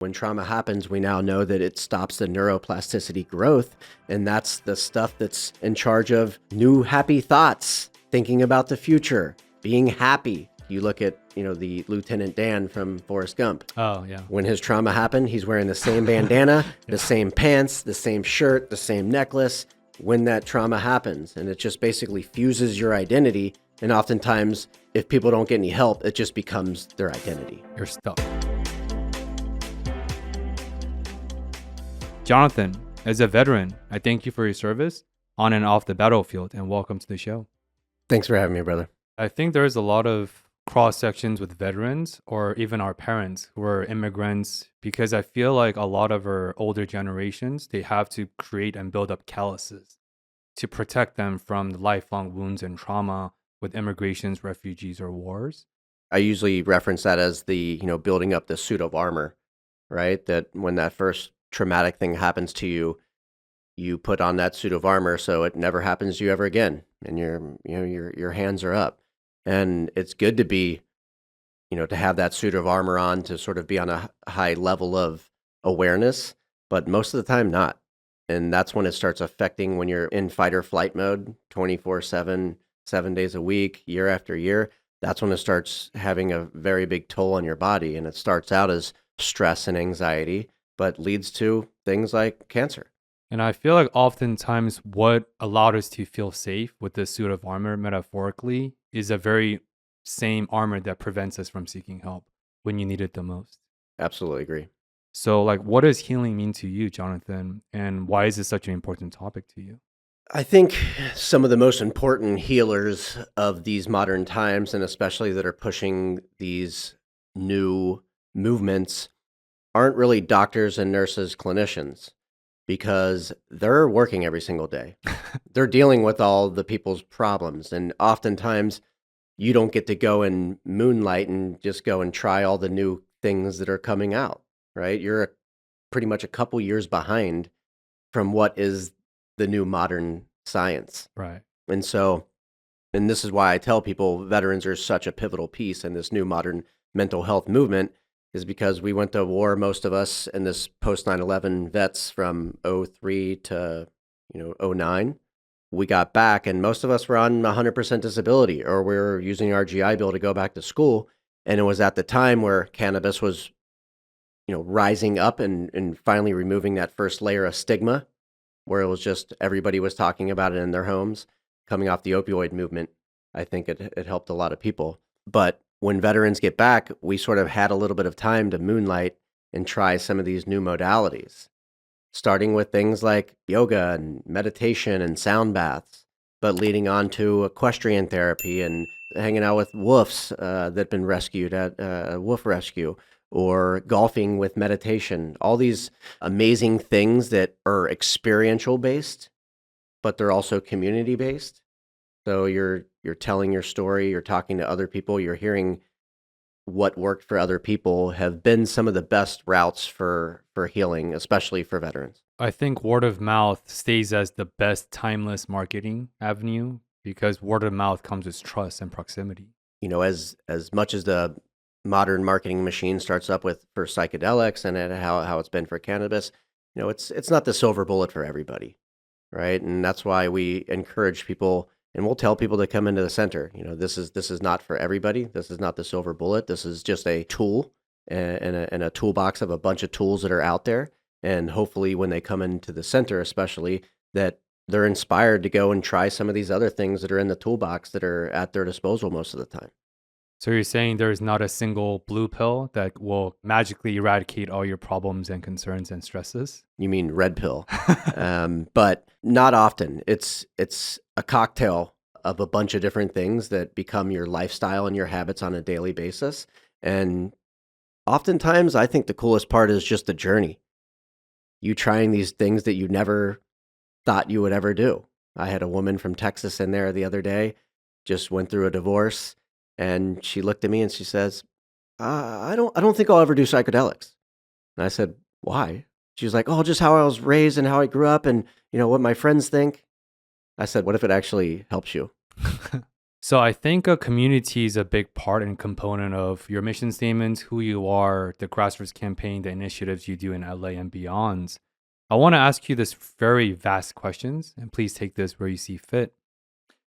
When trauma happens, we now know that it stops the neuroplasticity growth, and that's the stuff that's in charge of new happy thoughts, thinking about the future, being happy. You look at, the Lieutenant Dan from Forrest Gump. Oh, yeah. When his trauma happened, he's wearing the same bandana, the same pants, the same shirt, the same necklace when that trauma happens. And it just basically fuses your identity. And oftentimes, if people don't get any help, it just becomes their identity. You're stuck. Jonathan, as a veteran, I thank you for your service on and off the battlefield, and welcome to the show. Thanks for having me, brother. I think there's a lot of cross sections with veterans or even our parents who are immigrants, because I feel like a lot of our older generations, they have to create and build up calluses to protect them from the lifelong wounds and trauma with immigrations, refugees, or wars. I usually reference that as the, building up the suit of armor, right? That when that first traumatic thing happens to you, you put on that suit of armor so it never happens to you ever again, and your hands are up. And it's good to be, to have that suit of armor on, to sort of be on a high level of awareness, but most of the time not. And that's when it starts affecting, when you're in fight or flight mode 24/7, 7 days a week, year after year. That's when it starts having a very big toll on your body. And it starts out as stress and anxiety, but leads to things like cancer. And I feel like oftentimes what allowed us to feel safe with the suit of armor, metaphorically, is a very same armor that prevents us from seeking help when you need it the most. Absolutely agree. So, what does healing mean to you, Jonathan? And why is this such an important topic to you? I think some of the most important healers of these modern times, and especially that are pushing these new movements, aren't really doctors and nurses, clinicians, because they're working every single day. They're dealing with all the people's problems. And oftentimes you don't get to go and moonlight and just go and try all the new things that are coming out, right? You're pretty much a couple years behind from what is the new modern science. Right. And this is why I tell people veterans are such a pivotal piece in this new modern mental health movement, is because we went to war, most of us, in this post 9/11 vets from 03 to 09. We got back, and most of us were on 100% disability, or we were using our GI Bill to go back to school. And it was at the time where cannabis was rising up and finally removing that first layer of stigma, where it was just everybody was talking about it in their homes. Coming off the opioid movement, I think it helped a lot of people. But when veterans get back, we sort of had a little bit of time to moonlight and try some of these new modalities, starting with things like yoga and meditation and sound baths, but leading on to equestrian therapy and hanging out with wolves that have been rescued at wolf rescue, or golfing with meditation. All these amazing things that are experiential based, but they're also community based. So you're telling your story, you're talking to other people, you're hearing what worked for other people, have been some of the best routes for healing, especially for veterans. I think word of mouth stays as the best timeless marketing avenue, because word of mouth comes with trust and proximity. As much as the modern marketing machine starts up with for psychedelics and how it's been for cannabis, it's not the silver bullet for everybody, right? And that's why we encourage people. And we'll tell people to come into the center. This is not for everybody. This is not the silver bullet. This is just a tool and a toolbox of a bunch of tools that are out there. And hopefully when they come into the center, especially, that they're inspired to go and try some of these other things that are in the toolbox that are at their disposal most of the time. So you're saying there's not a single blue pill that will magically eradicate all your problems and concerns and stresses? You mean red pill. But not often. It's a cocktail of a bunch of different things that become your lifestyle and your habits on a daily basis. And oftentimes, I think the coolest part is just the journey. You trying these things that you never thought you would ever do. I had a woman from Texas in there the other day, just went through a divorce, and she looked at me and she says, I don't think I'll ever do psychedelics. And I said, why? She was like, oh, just how I was raised and how I grew up and, what my friends think. I said, what if it actually helps you? So I think a community is a big part and component of your mission statements, who you are, the grassroots campaign, the initiatives you do in LA and beyond. I want to ask you this very vast questions, and please take this where you see fit.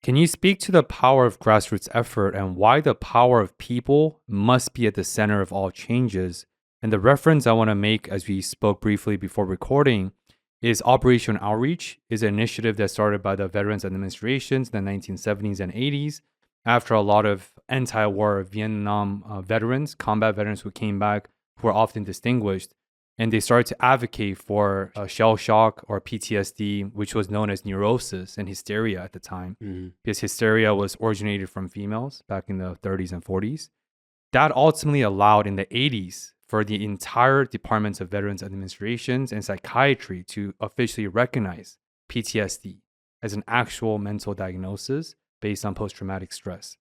Can you speak to the power of grassroots effort and why the power of people must be at the center of all changes? And the reference I want to make, as we spoke briefly before recording, is Operation Outreach, is an initiative that started by the Veterans Administrations in the 1970s and 80s after a lot of anti-war Vietnam veterans, combat veterans who came back, who were often distinguished, and they started to advocate for shell shock or PTSD, which was known as neurosis and hysteria at the time, because hysteria was originated from females back in the 30s and 40s. That ultimately allowed in the 80s for the entire departments of Veterans Administrations and psychiatry to officially recognize PTSD as an actual mental diagnosis based on post-traumatic stress.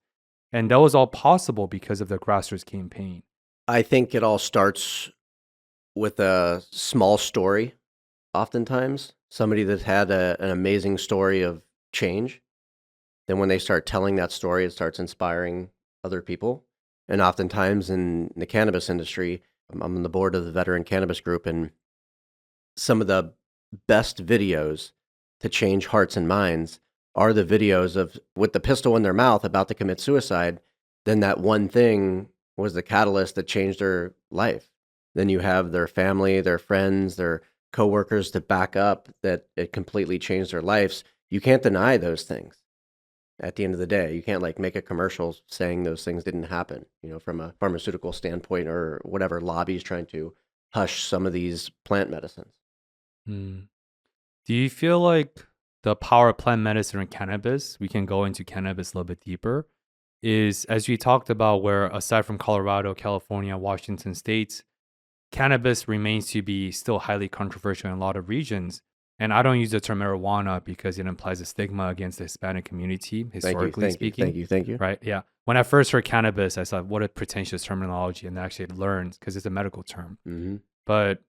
And that was all possible because of the grassroots campaign. I think it all starts with a small story, oftentimes. Somebody that had an amazing story of change. Then when they start telling that story, it starts inspiring other people. And oftentimes in the cannabis industry, I'm on the board of the Veteran Cannabis Group, and some of the best videos to change hearts and minds are the videos of with the pistol in their mouth about to commit suicide. Then that one thing was the catalyst that changed their life. Then you have their family, their friends, their coworkers to back up that it completely changed their lives. You can't deny those things. At the end of the day, you can't like make a commercial saying those things didn't happen, from a pharmaceutical standpoint or whatever lobby's trying to hush some of these plant medicines. Mm. Do you feel like the power of plant medicine and cannabis, we can go into cannabis a little bit deeper, is as we talked about, where aside from Colorado, California, Washington states, cannabis remains to be still highly controversial in a lot of regions. And I don't use the term marijuana because it implies a stigma against the Hispanic community, historically speaking. Thank you. Right? Yeah. When I first heard cannabis, I thought, what a pretentious terminology. And I actually learned because it's a medical term. Mm-hmm. But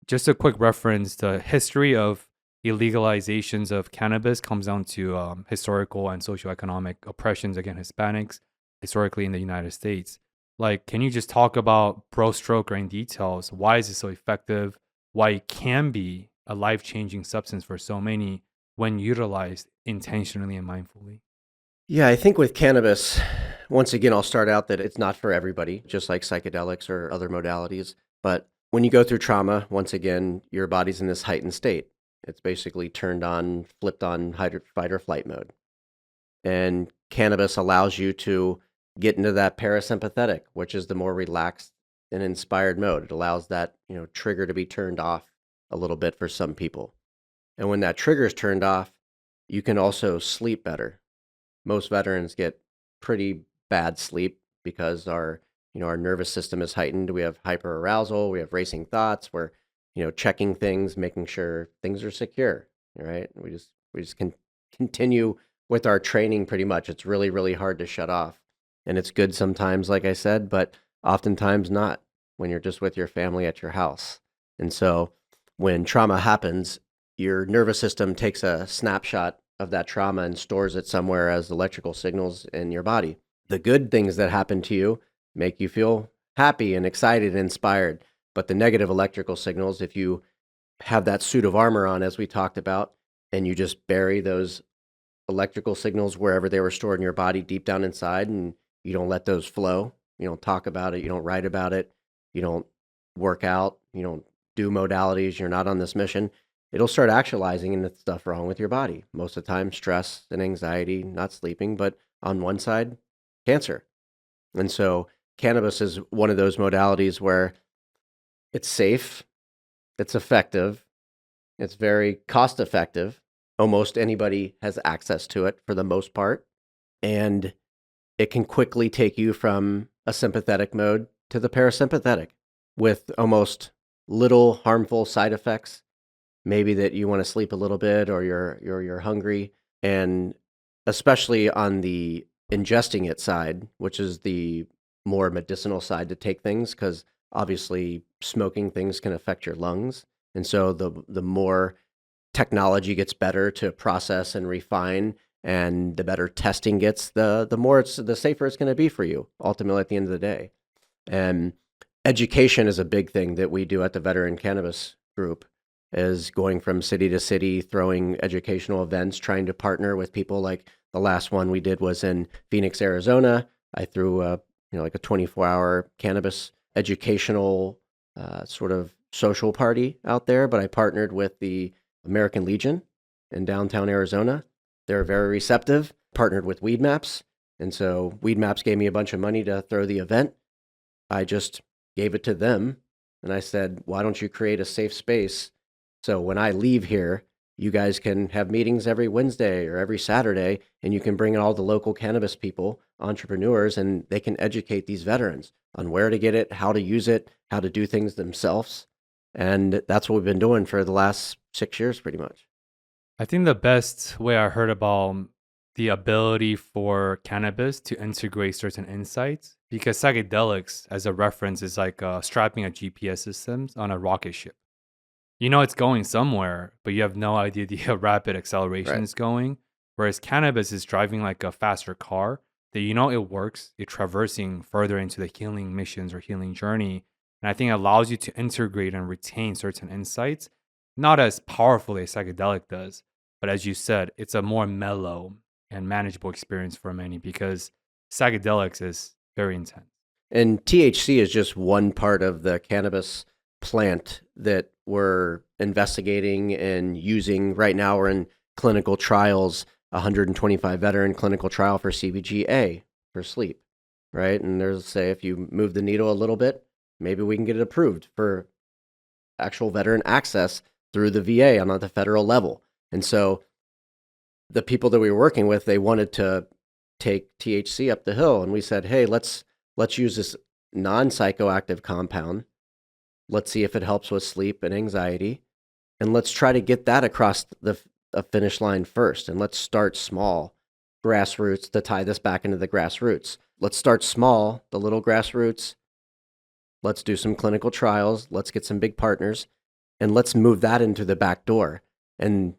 just a quick reference, the history of illegalizations of cannabis comes down to historical and socioeconomic oppressions against Hispanics historically in the United States. Like, can you just talk about broad stroke or in details? Why is it so effective? Why it can be a life-changing substance for so many when utilized intentionally and mindfully? Yeah, I think with cannabis, once again, I'll start out that it's not for everybody, just like psychedelics or other modalities. But when you go through trauma, once again, your body's in this heightened state. It's basically turned on, flipped on fight or flight mode. And cannabis allows you to get into that parasympathetic, which is the more relaxed and inspired mode. It allows that, trigger to be turned off a little bit for some people. And when that trigger is turned off, you can also sleep better. Most veterans get pretty bad sleep because our nervous system is heightened. We have hyperarousal, we have racing thoughts, we're, checking things, making sure things are secure, right? We just can continue with our training pretty much. It's really, really hard to shut off. And it's good sometimes, like I said, but oftentimes not when you're just with your family at your house. And so when trauma happens, your nervous system takes a snapshot of that trauma and stores it somewhere as electrical signals in your body. The good things that happen to you make you feel happy and excited and inspired. But the negative electrical signals, if you have that suit of armor on, as we talked about, and you just bury those electrical signals wherever they were stored in your body deep down inside, and you don't let those flow, you don't talk about it, you don't write about it, you don't work out, you don't do modalities, you're not on this mission, it'll start actualizing into stuff wrong with your body. Most of the time, stress and anxiety, not sleeping, but on one side, cancer. And so cannabis is one of those modalities where it's safe, it's effective, it's very cost effective. Almost anybody has access to it for the most part. And it can quickly take you from a sympathetic mode to the parasympathetic with almost little harmful side effects. Maybe that you want to sleep a little bit or you're hungry. And especially on the ingesting it side, which is the more medicinal side to take things, because obviously smoking things can affect your lungs. And so the more technology gets better to process and refine And the better testing gets, the safer it's going to be for you, ultimately, at the end of the day. And education is a big thing that we do at the Veteran Cannabis Group, is going from city to city, throwing educational events, trying to partner with people. Like the last one we did was in Phoenix, Arizona. I threw like a 24-hour cannabis educational sort of social party out there, but I partnered with the American Legion in downtown Arizona. They're very receptive. Partnered with Weed Maps, and so Weed Maps gave me a bunch of money to throw the event. I just gave it to them, and I said, why don't you create a safe space so when I leave here, you guys can have meetings every Wednesday or every Saturday, and you can bring in all the local cannabis people, entrepreneurs, and they can educate these veterans on where to get it, how to use it, how to do things themselves. And that's what we've been doing for the last 6 years, pretty much. I think the best way I heard about the ability for cannabis to integrate certain insights, because psychedelics, as a reference, is like strapping a GPS system on a rocket ship. You know it's going somewhere, but you have no idea the rapid acceleration Right. is going. Whereas cannabis is driving like a faster car that you know it works, it's traversing further into the healing missions or healing journey. And I think it allows you to integrate and retain certain insights, not as powerfully as psychedelic does, but as you said, it's a more mellow and manageable experience for many because psychedelics is very intense. And THC is just one part of the cannabis plant that we're investigating and using. Right now, we're in clinical trials, 125 veteran clinical trial for CBGA for sleep, right? And there's, say, if you move the needle a little bit, maybe we can get it approved for actual veteran access through the VA on the federal level. And so the people that we were working with, they wanted to take THC up the hill, and we said, hey, let's use this non-psychoactive compound. Let's see if it helps with sleep and anxiety, and let's try to get that across the finish line first. And let's start small, grassroots, to tie this back into the grassroots. Let's start small, the little grassroots. Let's do some clinical trials. Let's get some big partners, and let's move that into the back door. And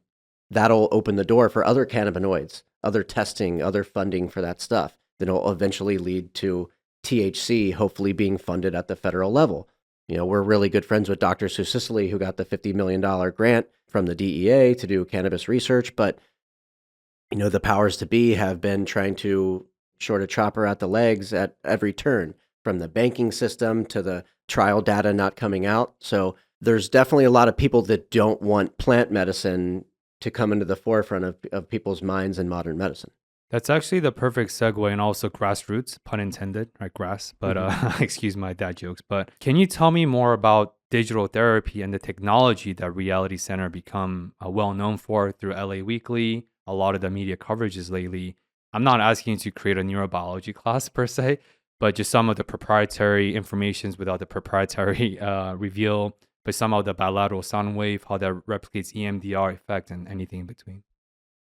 that'll open the door for other cannabinoids, other testing, other funding for that stuff. That'll eventually lead to THC hopefully being funded at the federal level. You know, we're really good friends with Dr. Sue Sicily, who got the $50 million grant from the DEA to do cannabis research. But, you know, the powers to be have been trying to sort of chop her at the legs at every turn, from the banking system to the trial data not coming out. So there's definitely a lot of people that don't want plant medicine to come into the forefront of people's minds in modern medicine. That's actually the perfect segue and also grassroots, pun intended, right? Grass, but excuse my dad jokes. But can you tell me more about digital therapy and the technology that Reality Center become well known for through LA Weekly, a lot of the media coverages lately? I'm not asking you to create a neurobiology class per se, but just some of the proprietary informations without the proprietary reveal, but some of the bilateral sound wave, how that replicates EMDR effect and anything in between.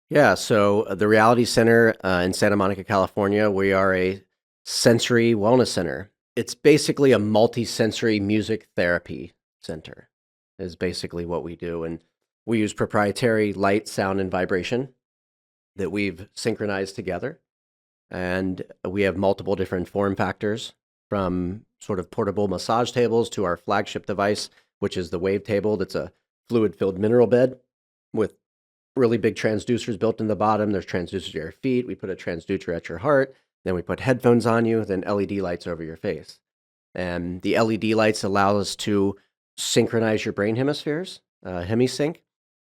Yeah, so the Reality Center in Santa Monica, California, we are a sensory wellness center. It's basically a multi-sensory music therapy center, is basically what we do. And we use proprietary light, sound, and vibration that we've synchronized together. And we have multiple different form factors, from sort of portable massage tables to our flagship device, which is the wave table. That's a fluid-filled mineral bed with really big transducers built in the bottom. There's transducers to your feet. We put a transducer at your heart. Then we put headphones on you, then LED lights over your face. And the LED lights allow us to synchronize your brain hemispheres, hemisync.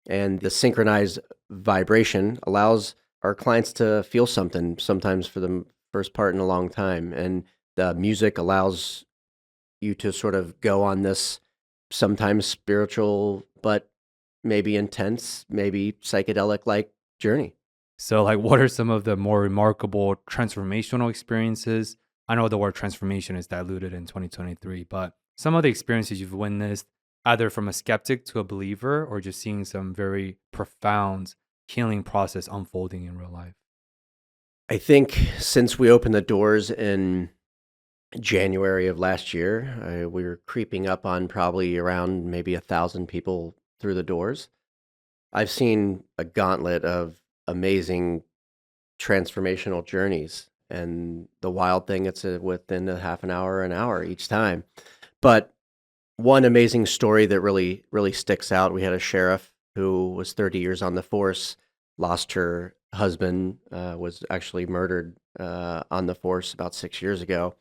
And the synchronized vibration allows our clients to feel something, sometimes for the first part in a long time. And the music allows you to sort of go on this sometimes spiritual, but maybe intense, maybe psychedelic-like journey. So, like, what are some of the more remarkable transformational experiences? I know the word transformation is diluted in 2023, but some of the experiences you've witnessed, either from a skeptic to a believer, or just seeing some very profound healing process unfolding in real life. I think since we opened the doors in January of last year, we were creeping up on probably around maybe 1,000 people through the doors. I've seen a gauntlet of amazing transformational journeys. And the wild thing, it's within a half an hour each time. But one amazing story that really sticks out. We had a sheriff who was 30 years on the force, lost her husband, was actually murdered on the force about 6 years ago,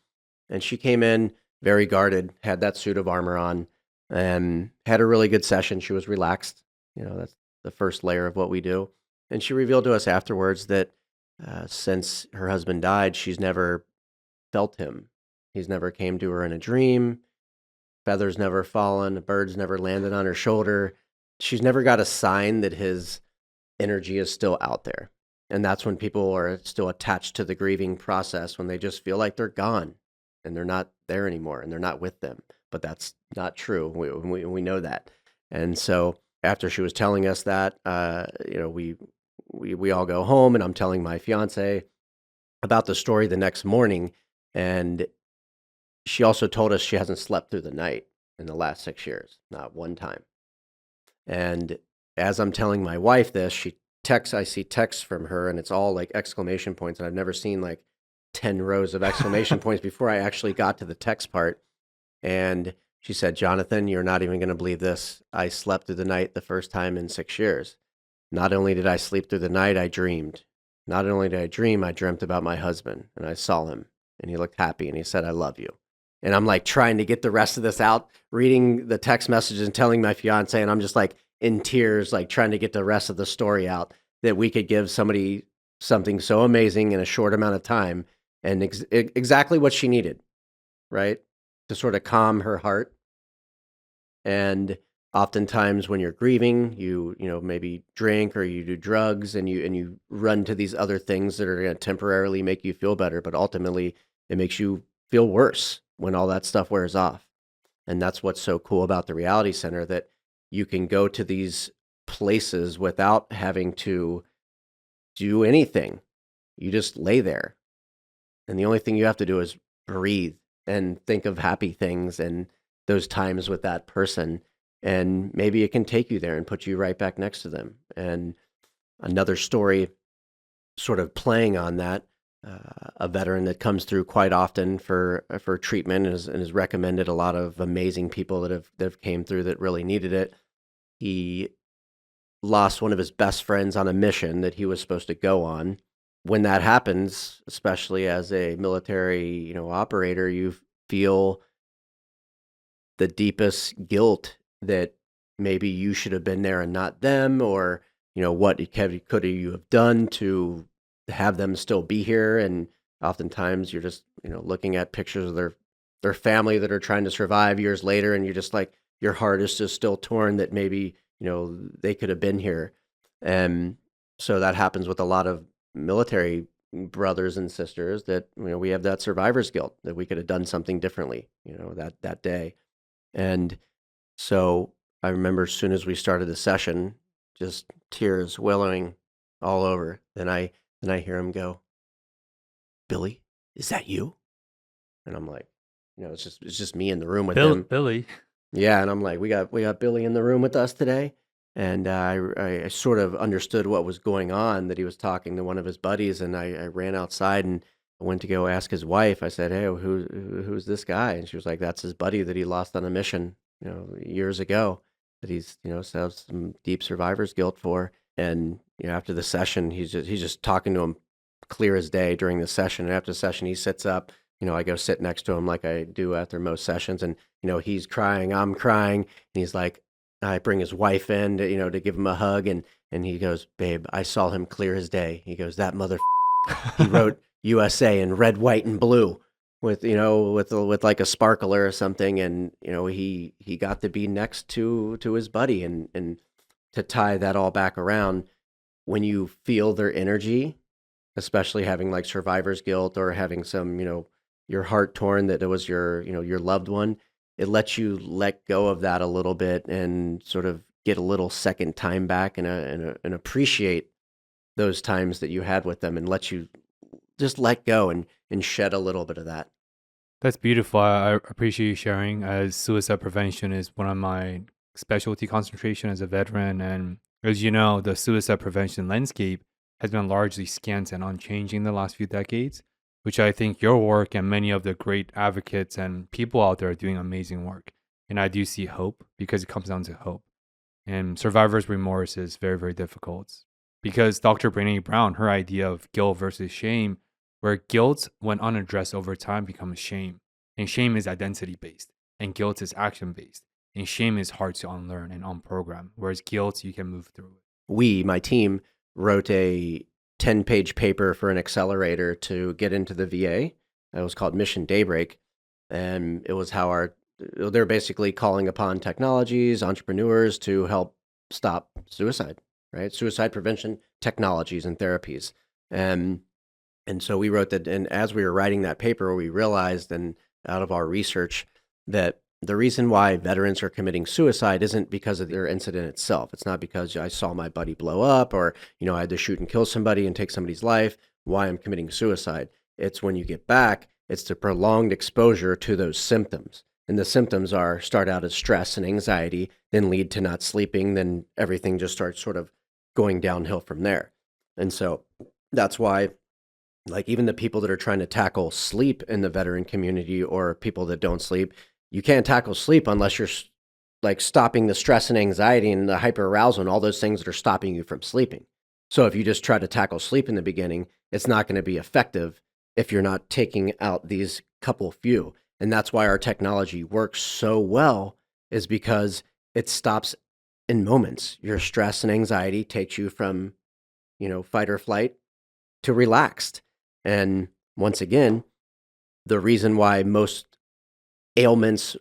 and she came in very guarded, had that suit of armor on, and had a really good session. She was relaxed. That's the first layer of what we do. And she revealed to us afterwards that since her husband died, she's never felt him. He's never came to her in a dream. Feathers never fallen, birds never landed on her shoulder. She's never got a sign that his energy is still out there. And that's when people are still attached to the grieving process, when they just feel like they're gone and they're not there anymore and they're not with them. But that's not true. We know that. And so after she was telling us that, we all go home, and I'm telling my fiance about the story the next morning. And she also told us she hasn't slept through the night in the last 6 years, not one time. And as I'm telling my wife this, I see texts from her, and it's all like exclamation points. And I've never seen like 10 rows of exclamation points before I actually got to the text part. And she said, "Jonathan, you're not even going to believe this. I slept through the night the first time in 6 years. Not only did I sleep through the night, I dreamed. Not only did I dream, I dreamt about my husband, and I saw him, and he looked happy, and he said, 'I love you.'" And I'm like trying to get the rest of this out, reading the text messages and telling my fiance, and I'm just like in tears, like trying to get the rest of the story out, that we could give somebody something so amazing in a short amount of time, and exactly what she needed, right? To sort of calm her heart. And oftentimes when you're grieving, you maybe drink or you do drugs, and you run to these other things that are going to temporarily make you feel better, but ultimately it makes you feel worse when all that stuff wears off. And that's what's so cool about the reality center, that you can go to these places without having to do anything. You just lay there. And the only thing you have to do is breathe and think of happy things and those times with that person. And maybe it can take you there and put you right back next to them. And another story, sort of playing on that, a veteran that comes through quite often for treatment, and has recommended a lot of amazing people that have came through that really needed it. He lost one of his best friends on a mission that he was supposed to go on. When that happens, especially as a military, operator, you feel the deepest guilt that maybe you should have been there and not them, or what could you have done to have them still be here. And oftentimes you're just looking at pictures of their family that are trying to survive years later, and you're just like, your heart is just still torn that maybe they could have been here. And so that happens with a lot of military brothers and sisters, that we have that survivor's guilt, that we could have done something differently that day. And so I remember as soon as we started the session, just tears willowing all over. Then I hear him go, "Billy, is that you?" And I'm like, it's just me in the room with him. Billy. Yeah, and I'm like, we got Billy in the room with us today. And I sort of understood what was going on, that he was talking to one of his buddies, and I ran outside and I went to go ask his wife. I said, "Hey, who's this guy?" And she was like, "That's his buddy that he lost on a mission, years ago, that he's, still has some deep survivor's guilt for." And after the session, he's just talking to him clear as day during the session. And after the session, he sits up. I go sit next to him like I do after most sessions, and he's crying, I'm crying, and he's like, I bring his wife in to give him a hug, and he goes, "Babe, I saw him clear as day." He goes, "That mother, he wrote USA in red, white, and blue with with like a sparkler or something." And he got to be next to his buddy, and to tie that all back around, when you feel their energy, especially having like survivor's guilt, or having some your heart torn that it was your loved one, it lets you let go of that a little bit, and sort of get a little second time back, and appreciate those times that you had with them, and let you just let go and shed a little bit of that. That's beautiful. I appreciate you sharing, as suicide prevention is one of my specialty concentration as a veteran. And as you know, the suicide prevention landscape has been largely scant and unchanging in the last few decades, which I think your work and many of the great advocates and people out there are doing amazing work. And I do see hope because it comes down to hope. And survivor's remorse is very, very difficult because Dr. Brene Brown, her idea of guilt versus shame, where guilt, when unaddressed over time, becomes shame. And shame is identity based, and guilt is action based. And shame is hard to unlearn and unprogram, whereas guilt, you can move through it. My team, wrote a 10-page paper for an accelerator to get into the VA. It was called Mission Daybreak. And it was how they're basically calling upon technologies, entrepreneurs to help stop suicide, right? Suicide prevention technologies and therapies. And so we wrote that, and as we were writing that paper, we realized, and out of our research, that the reason why veterans are committing suicide isn't because of their incident itself. It's not because I saw my buddy blow up or, I had to shoot and kill somebody and take somebody's life, why I'm committing suicide. It's when you get back, it's the prolonged exposure to those symptoms. And the symptoms start out as stress and anxiety, then lead to not sleeping, then everything just starts sort of going downhill from there. And so that's why, like, even the people that are trying to tackle sleep in the veteran community or people that don't sleep, you can't tackle sleep unless you're like stopping the stress and anxiety and the hyperarousal and all those things that are stopping you from sleeping. So if you just try to tackle sleep in the beginning, it's not going to be effective if you're not taking out these couple few. And that's why our technology works so well, is because it stops in moments. Your stress and anxiety takes you from, fight or flight to relaxed. And once again, the reason why most ailments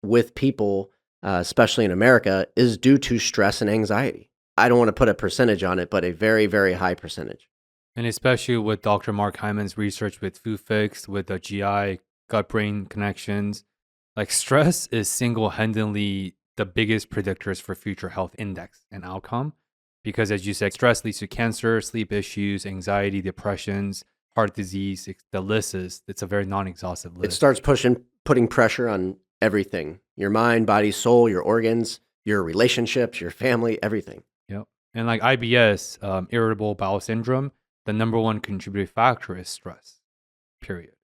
with people, especially in America, is due to stress and anxiety. I don't want to put a percentage on it, but a very, very high percentage. And especially with Dr. Mark Hyman's research with Food Fix, with the GI gut-brain connections, like stress is single-handedly the biggest predictors for future health index and outcome. Because as you said, stress leads to cancer, sleep issues, anxiety, depressions, heart disease. The list it's a very non-exhaustive list. It starts putting pressure on everything: your mind, body, soul, your organs, your relationships, your family, everything. Yep. And like IBS, irritable bowel syndrome, the number one contributing factor is stress, period.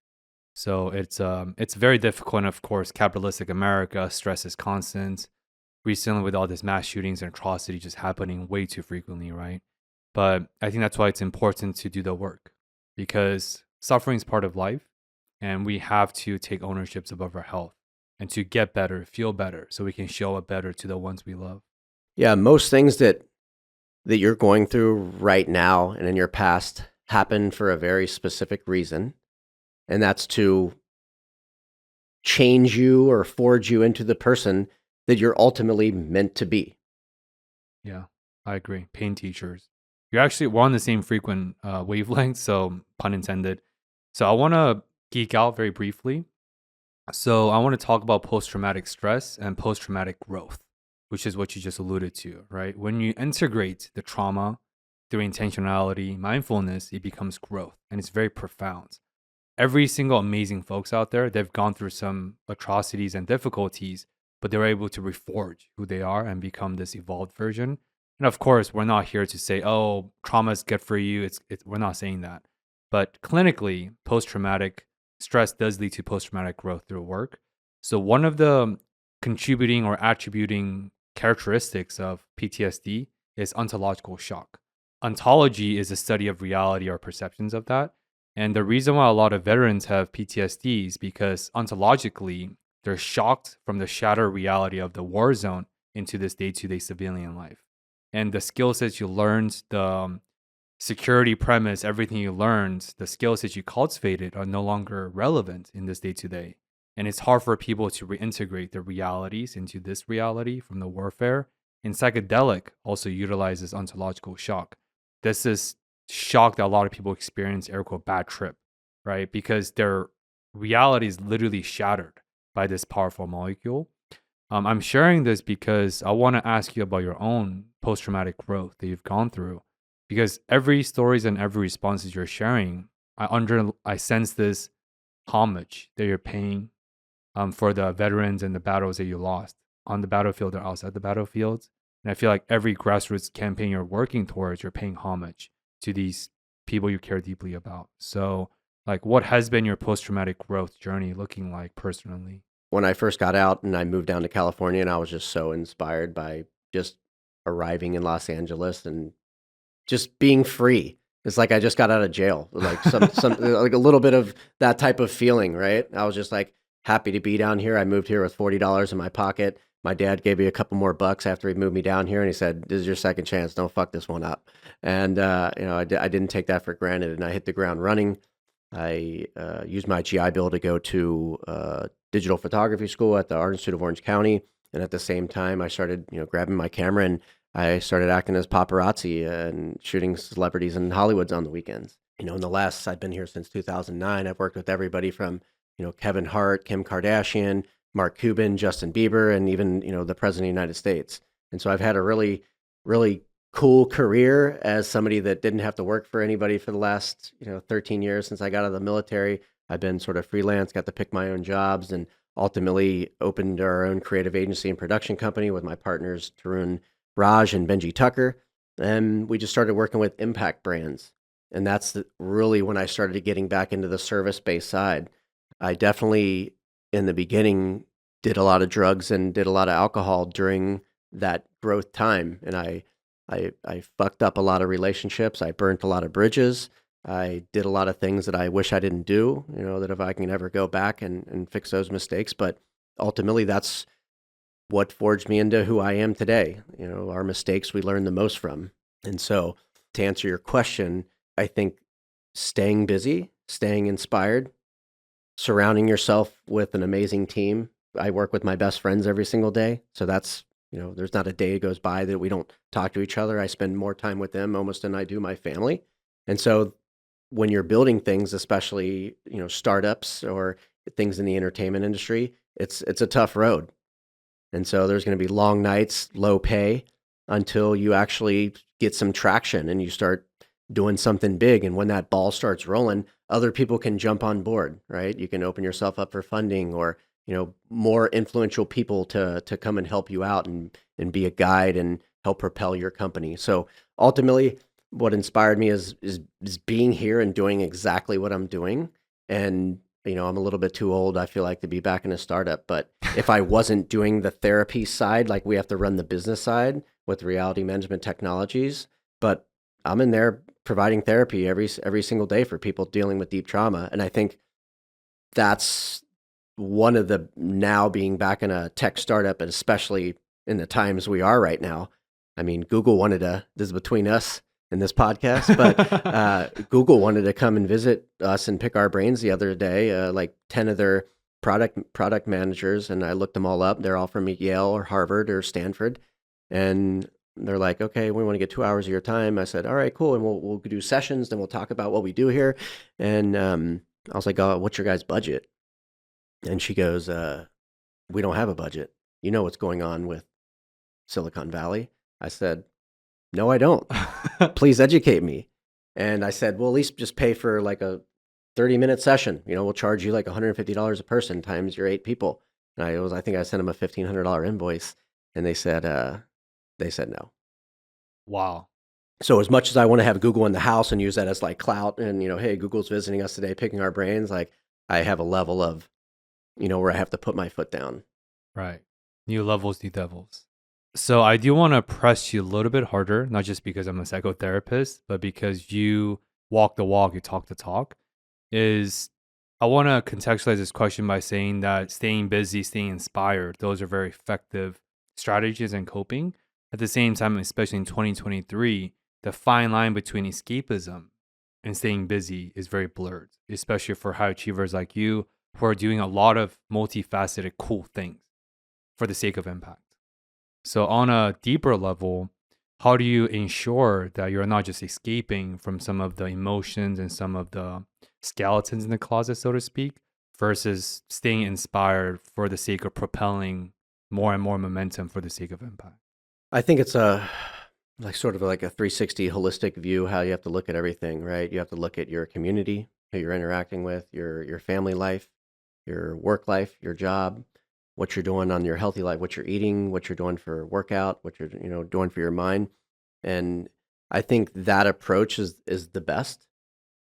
So it's very difficult. And of course, capitalistic America, stress is constant. Recently, with all this mass shootings and atrocity just happening way too frequently, right? But I think that's why it's important to do the work, because suffering is part of life, and we have to take ownerships above our health and to get better, feel better, so we can show up better to the ones we love. Yeah, most things that you're going through right now and in your past happen for a very specific reason, and that's to change you or forge you into the person that you're ultimately meant to be. Yeah, I agree. Pain teachers. We're on the same frequent wavelength, so pun intended. So I want to geek out very briefly. So I want to talk about post-traumatic stress and post-traumatic growth, which is what you just alluded to, right? When you integrate the trauma through intentionality, mindfulness, it becomes growth, and it's very profound. Every single amazing folks out there, they've gone through some atrocities and difficulties, but they're able to reforge who they are and become this evolved version. And of course, we're not here to say, oh, trauma is good for you. We're not saying that. But clinically, post-traumatic stress does lead to post-traumatic growth through work. So one of the contributing or attributing characteristics of PTSD is ontological shock. Ontology is a study of reality or perceptions of that. And the reason why a lot of veterans have PTSD is because ontologically, they're shocked from the shattered reality of the war zone into this day-to-day civilian life. And the skill sets you learned, the security premise, everything you learned, the skills that you cultivated are no longer relevant in this day-to-day. And it's hard for people to reintegrate their realities into this reality from the warfare. And psychedelic also utilizes ontological shock. This is shock that a lot of people experience, air quote, bad trip, right? Because their reality is literally shattered by this powerful molecule. I'm sharing this because I want to ask you about your own post-traumatic growth that you've gone through, because every stories and every responses you're sharing, I sense this homage that you're paying for the veterans and the battles that you lost on the battlefield or outside the battlefields. And I feel like every grassroots campaign you're working towards, you're paying homage to these people you care deeply about. So, like, what has been your post-traumatic growth journey looking like personally? When I first got out and I moved down to California, and I was just so inspired by just arriving in Los Angeles and just being free. It's like I just got out of jail, like some like a little bit of that type of feeling, right? I was just like happy to be down here. I moved here with $40 in my pocket. My dad gave me a couple more bucks after he moved me down here, and he said, "This is your second chance. Don't fuck this one up." And I didn't take that for granted, and I hit the ground running. I used my GI Bill to go to digital photography school at the Art Institute of Orange County, and at the same time, I started grabbing my camera and I started acting as paparazzi and shooting celebrities in Hollywoods on the weekends. In the last, I've been here since 2009. I've worked with everybody from Kevin Hart, Kim Kardashian, Mark Cuban, Justin Bieber, and even the President of the United States. And so I've had a really, really cool career as somebody that didn't have to work for anybody for the last 13 years since I got out of the military. I've been sort of freelance, got to pick my own jobs, and ultimately opened our own creative agency and production company with my partners Tarun Raj and Benji Tucker. And we just started working with impact brands. And that's really when I started getting back into the service-based side. I definitely, in the beginning, did a lot of drugs and did a lot of alcohol during that growth time. And I fucked up a lot of relationships. I burnt a lot of bridges. I did a lot of things that I wish I didn't do, that if I can ever go back and fix those mistakes. But ultimately, that's what forged me into who I am today. Our mistakes we learn the most from. And so to answer your question, I think staying busy, staying inspired, surrounding yourself with an amazing team. I work with my best friends every single day. So that's, there's not a day goes by that we don't talk to each other. I spend more time with them almost than I do my family. And so when you're building things, especially, startups or things in the entertainment industry, it's a tough road. And so there's going to be long nights, low pay, until you actually get some traction and you start doing something big. And when that ball starts rolling, other people can jump on board, right? You can open yourself up for funding or, more influential people to come and help you out and be a guide and help propel your company. So ultimately, what inspired me is being here and doing exactly what I'm doing. And I'm a little bit too old, I feel like, to be back in a startup. But if I wasn't doing the therapy side, like we have to run the business side with reality management technologies, but I'm in there providing therapy every single day for people dealing with deep trauma. And I think that's one of the, now being back in a tech startup, and especially in the times we are right now. I mean, Google wanted to, this is between us in this podcast, but Google wanted to come and visit us and pick our brains the other day, like 10 of their product managers. And I looked them all up. They're all from Yale or Harvard or Stanford. And they're like, okay, we want to get 2 hours of your time. I said, all right, cool. And we'll do sessions. Then we'll talk about what we do here. And I was like, oh, what's your guys' budget? And she goes, we don't have a budget. You know what's going on with Silicon Valley? I said, no, I don't. Please educate me. And I said, well, at least just pay for like a 30-minute session. We'll charge you like $150 a person times your 8 people. And I think I sent them a $1,500 invoice, and they said no. Wow. So as much as I want to have Google in the house and use that as like clout and, hey, Google's visiting us today, picking our brains, like I have a level of, where I have to put my foot down. Right. New levels, new devils. So I do want to press you a little bit harder, not just because I'm a psychotherapist, but because you walk the walk, you talk the talk. I want to contextualize this question by saying that staying busy, staying inspired, those are very effective strategies in coping. At the same time, especially in 2023, the fine line between escapism and staying busy is very blurred, especially for high achievers like you who are doing a lot of multifaceted cool things for the sake of impact. So on a deeper level, how do you ensure that you're not just escaping from some of the emotions and some of the skeletons in the closet, so to speak, versus staying inspired for the sake of propelling more and more momentum for the sake of impact? I think it's sort of like a 360 holistic view, how you have to look at everything, right? You have to look at your community, who you're interacting with, your family life, your work life, your job, what you're doing on your healthy life, what you're eating, what you're doing for workout, what you're doing for your mind. And I think that approach is the best,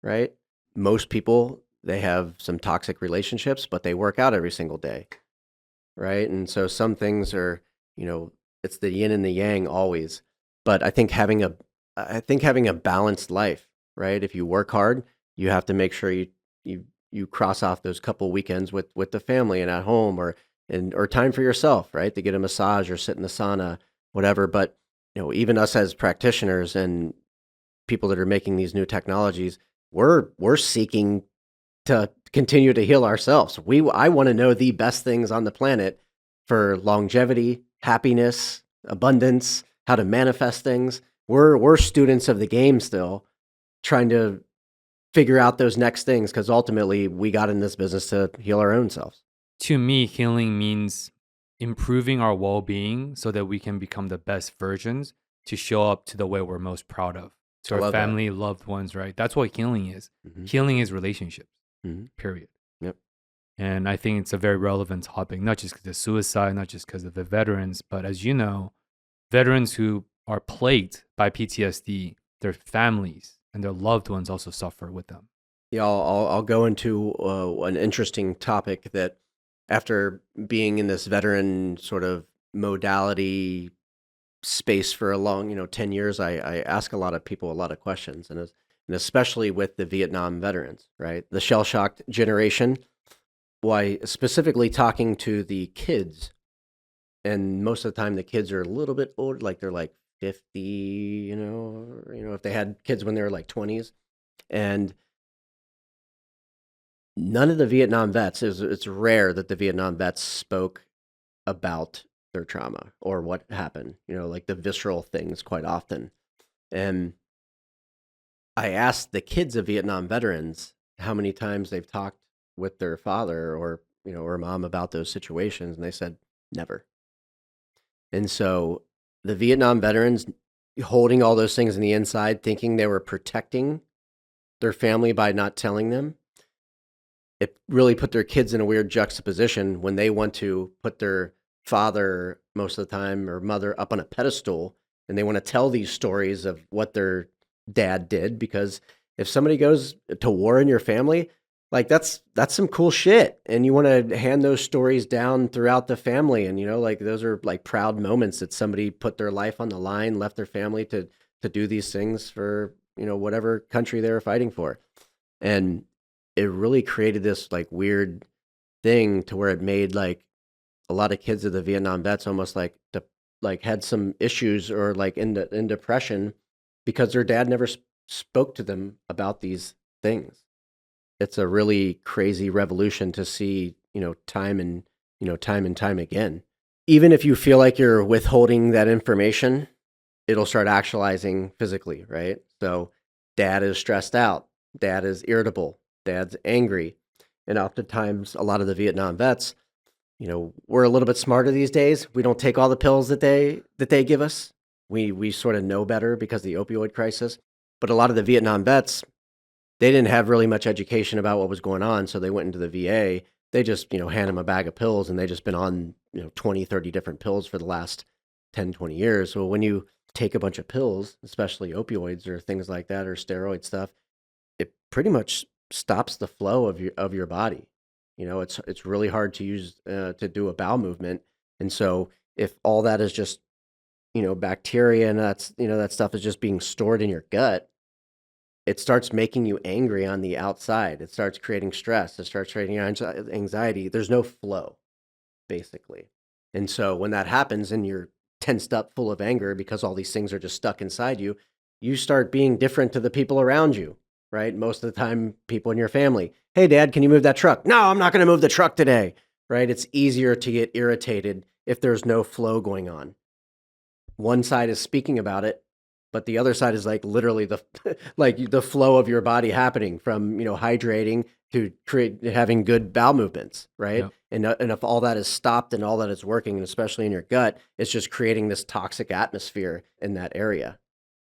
right? Most people, they have some toxic relationships, but they work out every single day, right? And so some things are, you know, it's the yin and the yang always. But I think having a balanced life, right? If you work hard, you have to make sure you cross off those couple weekends with the family and at home, or time for yourself, right? To get a massage or sit in the sauna, whatever. But even us as practitioners and people that are making these new technologies, we're seeking to continue to heal ourselves. I want to know the best things on the planet for longevity, happiness, abundance, how to manifest things. We're students of the game still, trying to figure out those next things, because ultimately we got in this business to heal our own selves. To me, healing means improving our well-being so that we can become the best versions to show up to the way we're most proud of, to I our love that. family, loved ones, right? That's what healing is. Hmm. Healing is relationships, Hmm. period. Yep. And I think it's a very relevant topic, not just because of suicide, not just because of the veterans, but as you know, veterans who are plagued by PTSD, their families and their loved ones also suffer with them. Yeah, I'll go into an interesting topic that, after being in this veteran sort of modality space for a long, 10 years, I ask a lot of people a lot of questions, and especially with the Vietnam veterans, right? The shell-shocked generation. Why, specifically talking to the kids, and most of the time the kids are a little bit old, like they're like 50, or, if they had kids when they were like 20s, and none of the Vietnam vets, it's rare that the Vietnam vets spoke about their trauma or what happened, like the visceral things quite often. And I asked the kids of Vietnam veterans how many times they've talked with their father or mom about those situations, and they said never. And so the Vietnam veterans, holding all those things in the inside, thinking they were protecting their family by not telling them, it really put their kids in a weird juxtaposition when they want to put their father most of the time, or mother, up on a pedestal, and they want to tell these stories of what their dad did. Because if somebody goes to war in your family, like that's some cool shit, and you want to hand those stories down throughout the family, and like those are like proud moments that somebody put their life on the line, left their family to do these things for whatever country they were fighting for. And it really created this like weird thing to where it made like a lot of kids of the Vietnam vets almost like had some issues, or like in depression, because their dad never spoke to them about these things. It's a really crazy revolution to see, time and time again. Even if you feel like you're withholding that information, it'll start actualizing physically, right? So dad is stressed out, dad is irritable, dad's angry. And oftentimes, a lot of the Vietnam vets, we're a little bit smarter these days. We don't take all the pills that they give us. We sort of know better because of the opioid crisis. But a lot of the Vietnam vets, they didn't have really much education about what was going on, so they went into the VA. They just, hand them a bag of pills, and they just been on, 20, 30 different pills for the last 10, 20 years. So when you take a bunch of pills, especially opioids or things like that, or steroid stuff, it pretty much stops the flow of your body. It's really hard to use to do a bowel movement. And so if all that is just, bacteria, and that stuff is just being stored in your gut, it starts making you angry on the outside. It starts creating stress. It starts creating anxiety. There's no flow, basically. And so when that happens and you're tensed up full of anger because all these things are just stuck inside you, you start being different to the people around you, right? Most of the time, people in your family, hey, dad, can you move that truck? No, I'm not going to move the truck today, right? It's easier to get irritated if there's no flow going on. One side is speaking about it, but the other side is like literally the like the flow of your body happening from hydrating to having good bowel movements, right? Yep. And if all that is stopped and all that is working, and especially in your gut, it's just creating this toxic atmosphere in that area.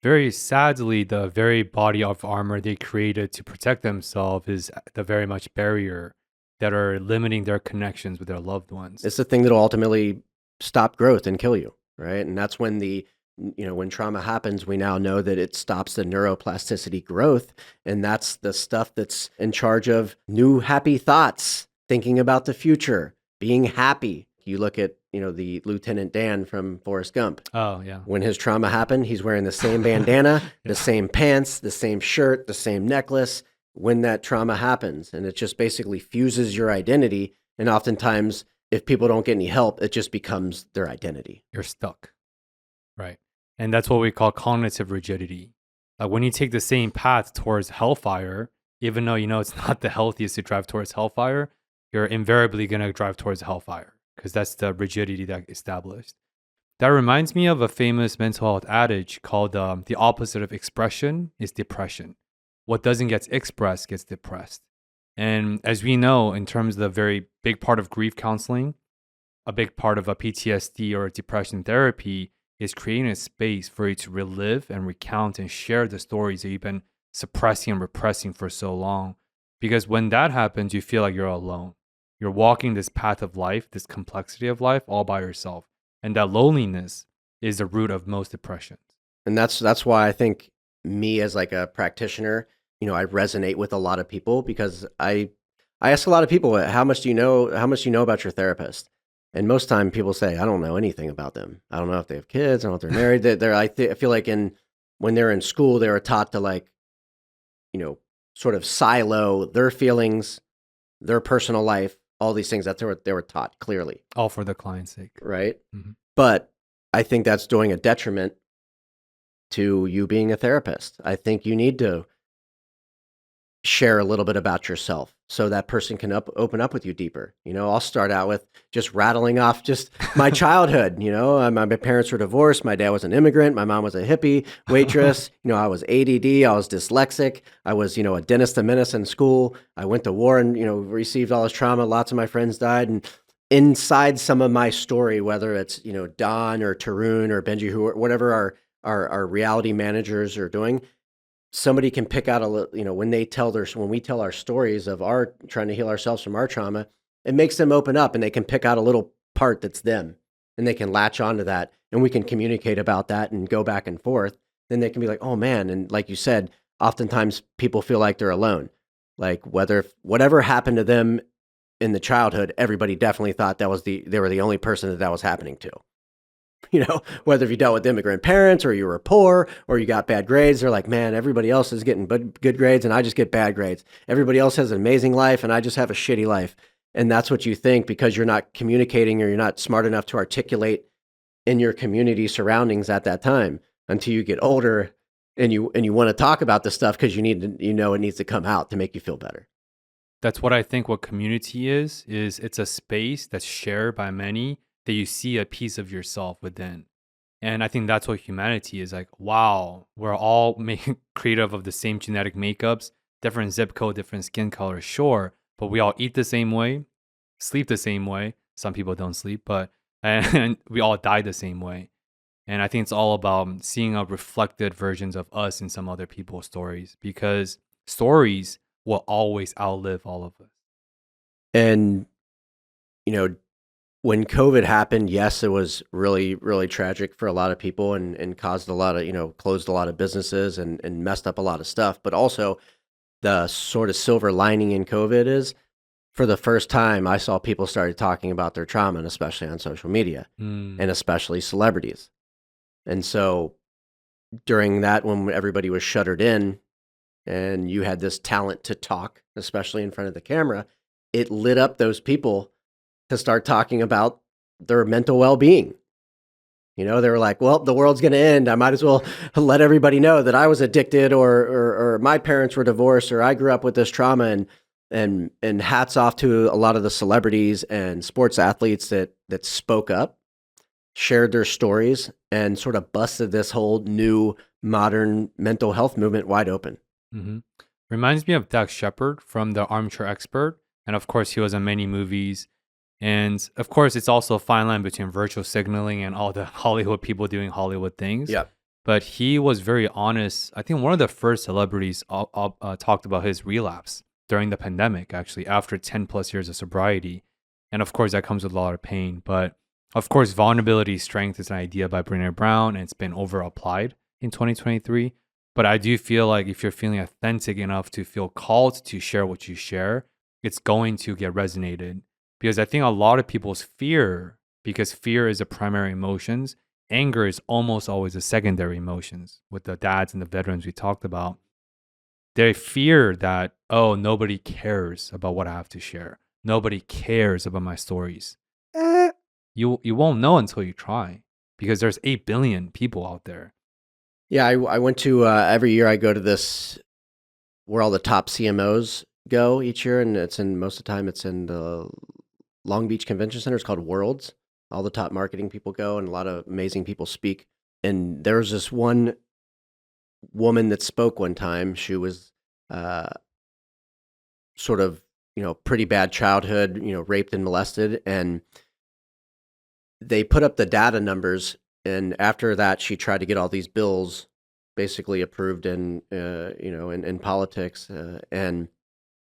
Very sadly, the very body of armor they created to protect themselves is the very much barrier that are limiting their connections with their loved ones. It's the thing that'll ultimately stop growth and kill you, right? And that's when the When trauma happens, we now know that it stops the neuroplasticity growth. And that's the stuff that's in charge of new happy thoughts, thinking about the future, being happy. You look at, the Lieutenant Dan from Forrest Gump. Oh, yeah. When his trauma happened, he's wearing the same bandana, Yeah. the same pants, the same shirt, the same necklace when that trauma happens. And it just basically fuses your identity. And oftentimes, if people don't get any help, it just becomes their identity. You're stuck. Right. And that's what we call cognitive rigidity. Like when you take the same path towards hellfire, even though it's not the healthiest to drive towards hellfire, you're invariably going to drive towards hellfire because that's the rigidity that established. That reminds me of a famous mental health adage called the opposite of expression is depression. What doesn't get expressed gets depressed. And as we know, in terms of the very big part of grief counseling, a big part of a PTSD or depression therapy is creating a space for you to relive and recount and share the stories that you've been suppressing and repressing for so long. Because when that happens, you feel like you're alone. You're walking this path of life, this complexity of life, all by yourself. And that loneliness is the root of most depressions. And that's why I think me as like a practitioner, I resonate with a lot of people because I ask a lot of people, how much do you know about your therapist? And most time people say, I don't know anything about them. I don't know if they have kids. I don't know if they're married. I feel like when they're in school, they were taught to sort of silo their feelings, their personal life, all these things that they were taught clearly. All for the client's sake. Right. Mm-hmm. But I think that's doing a detriment to you being a therapist. I think you need to share a little bit about yourself so that person can open up with you deeper. I'll start out with just rattling off just my childhood. My parents were divorced. My dad was an immigrant. My mom was a hippie waitress. I was ADD. I was dyslexic. I was, a dentist and menace in school. I went to war and, received all this trauma. Lots of my friends died. And inside some of my story, whether it's, Don or Tarun or Benji, whatever our reality managers are doing, somebody can pick out when we tell our stories of our trying to heal ourselves from our trauma, it makes them open up and they can pick out a little part that's them and they can latch onto that and we can communicate about that and go back and forth. Then they can be like, oh man. And like you said, oftentimes people feel like they're alone. Like whatever happened to them in the childhood, everybody definitely thought they were the only person that was happening to. Whether if you dealt with immigrant parents or you were poor or you got bad grades, they're like, man, everybody else is getting good grades and I just get bad grades. Everybody else has an amazing life and I just have a shitty life. And that's what you think because you're not communicating or you're not smart enough to articulate in your community surroundings at that time until you get older and you want to talk about this stuff because it needs to come out to make you feel better. That's what I think what community is it's a space that's shared by many that you see a piece of yourself within. And I think that's what humanity is like. Wow, we're all creative of the same genetic makeups, different zip code, different skin color, sure, but we all eat the same way, sleep the same way. Some people don't sleep, and we all die the same way. And I think it's all about seeing a reflected versions of us in some other people's stories because stories will always outlive all of us. And, when COVID happened, yes, it was really, really tragic for a lot of people and caused a lot of, closed a lot of businesses and messed up a lot of stuff. But also the sort of silver lining in COVID is for the first time, I saw people started talking about their trauma, and especially on social media and especially celebrities. And so during that, when everybody was shuttered in and you had this talent to talk, especially in front of the camera, it lit up those people to start talking about their mental well-being. They were like, well, the world's going to end. I might as well let everybody know that I was addicted or my parents were divorced or I grew up with this trauma and hats off to a lot of the celebrities and sports athletes that spoke up, shared their stories and sort of busted this whole new modern mental health movement wide open. Mm-hmm. Reminds me of Dax Shepard from The Armchair Expert. And of course, he was in many movies. And of course, it's also a fine line between virtual signaling and all the Hollywood people doing Hollywood things. Yeah. But he was very honest. I think one of the first celebrities talked about his relapse during the pandemic, actually, after 10 plus years of sobriety. And of course, that comes with a lot of pain. But Of course, vulnerability strength is an idea by Brené Brown, and it's been over applied in 2023. But I do feel like if you're feeling authentic enough to feel called to share what you share, it's going to get resonated. Because I think a lot of people's fear, because fear is a primary emotions, anger is almost always a secondary emotions. With the dads and the veterans we talked about, they fear that, oh, nobody cares about what I have to share. Nobody cares about my stories. You won't know until you try, because there's 8 billion people out there. Yeah, I went to every year I go to this where all the top CMOs go each year, and most of the time it's in the Long Beach Convention Center. It's called Worlds. All the top marketing people go, and a lot of amazing people speak. And there was this one woman that spoke one time. She was uh, sort of, pretty bad childhood, raped and molested, and they put up the data numbers. And after that, she tried to get all these bills basically approved in politics, and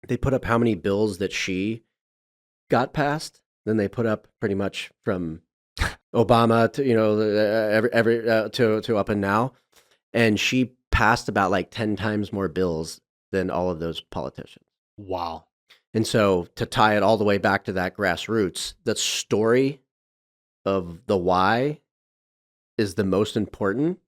they put up how many bills that she got passed. Then they put up pretty much from Obama to every to up and now, and she passed about like 10 times more bills than all of those politicians. Wow. And so to tie it all the way back to that grassroots, the story of the why is the most important.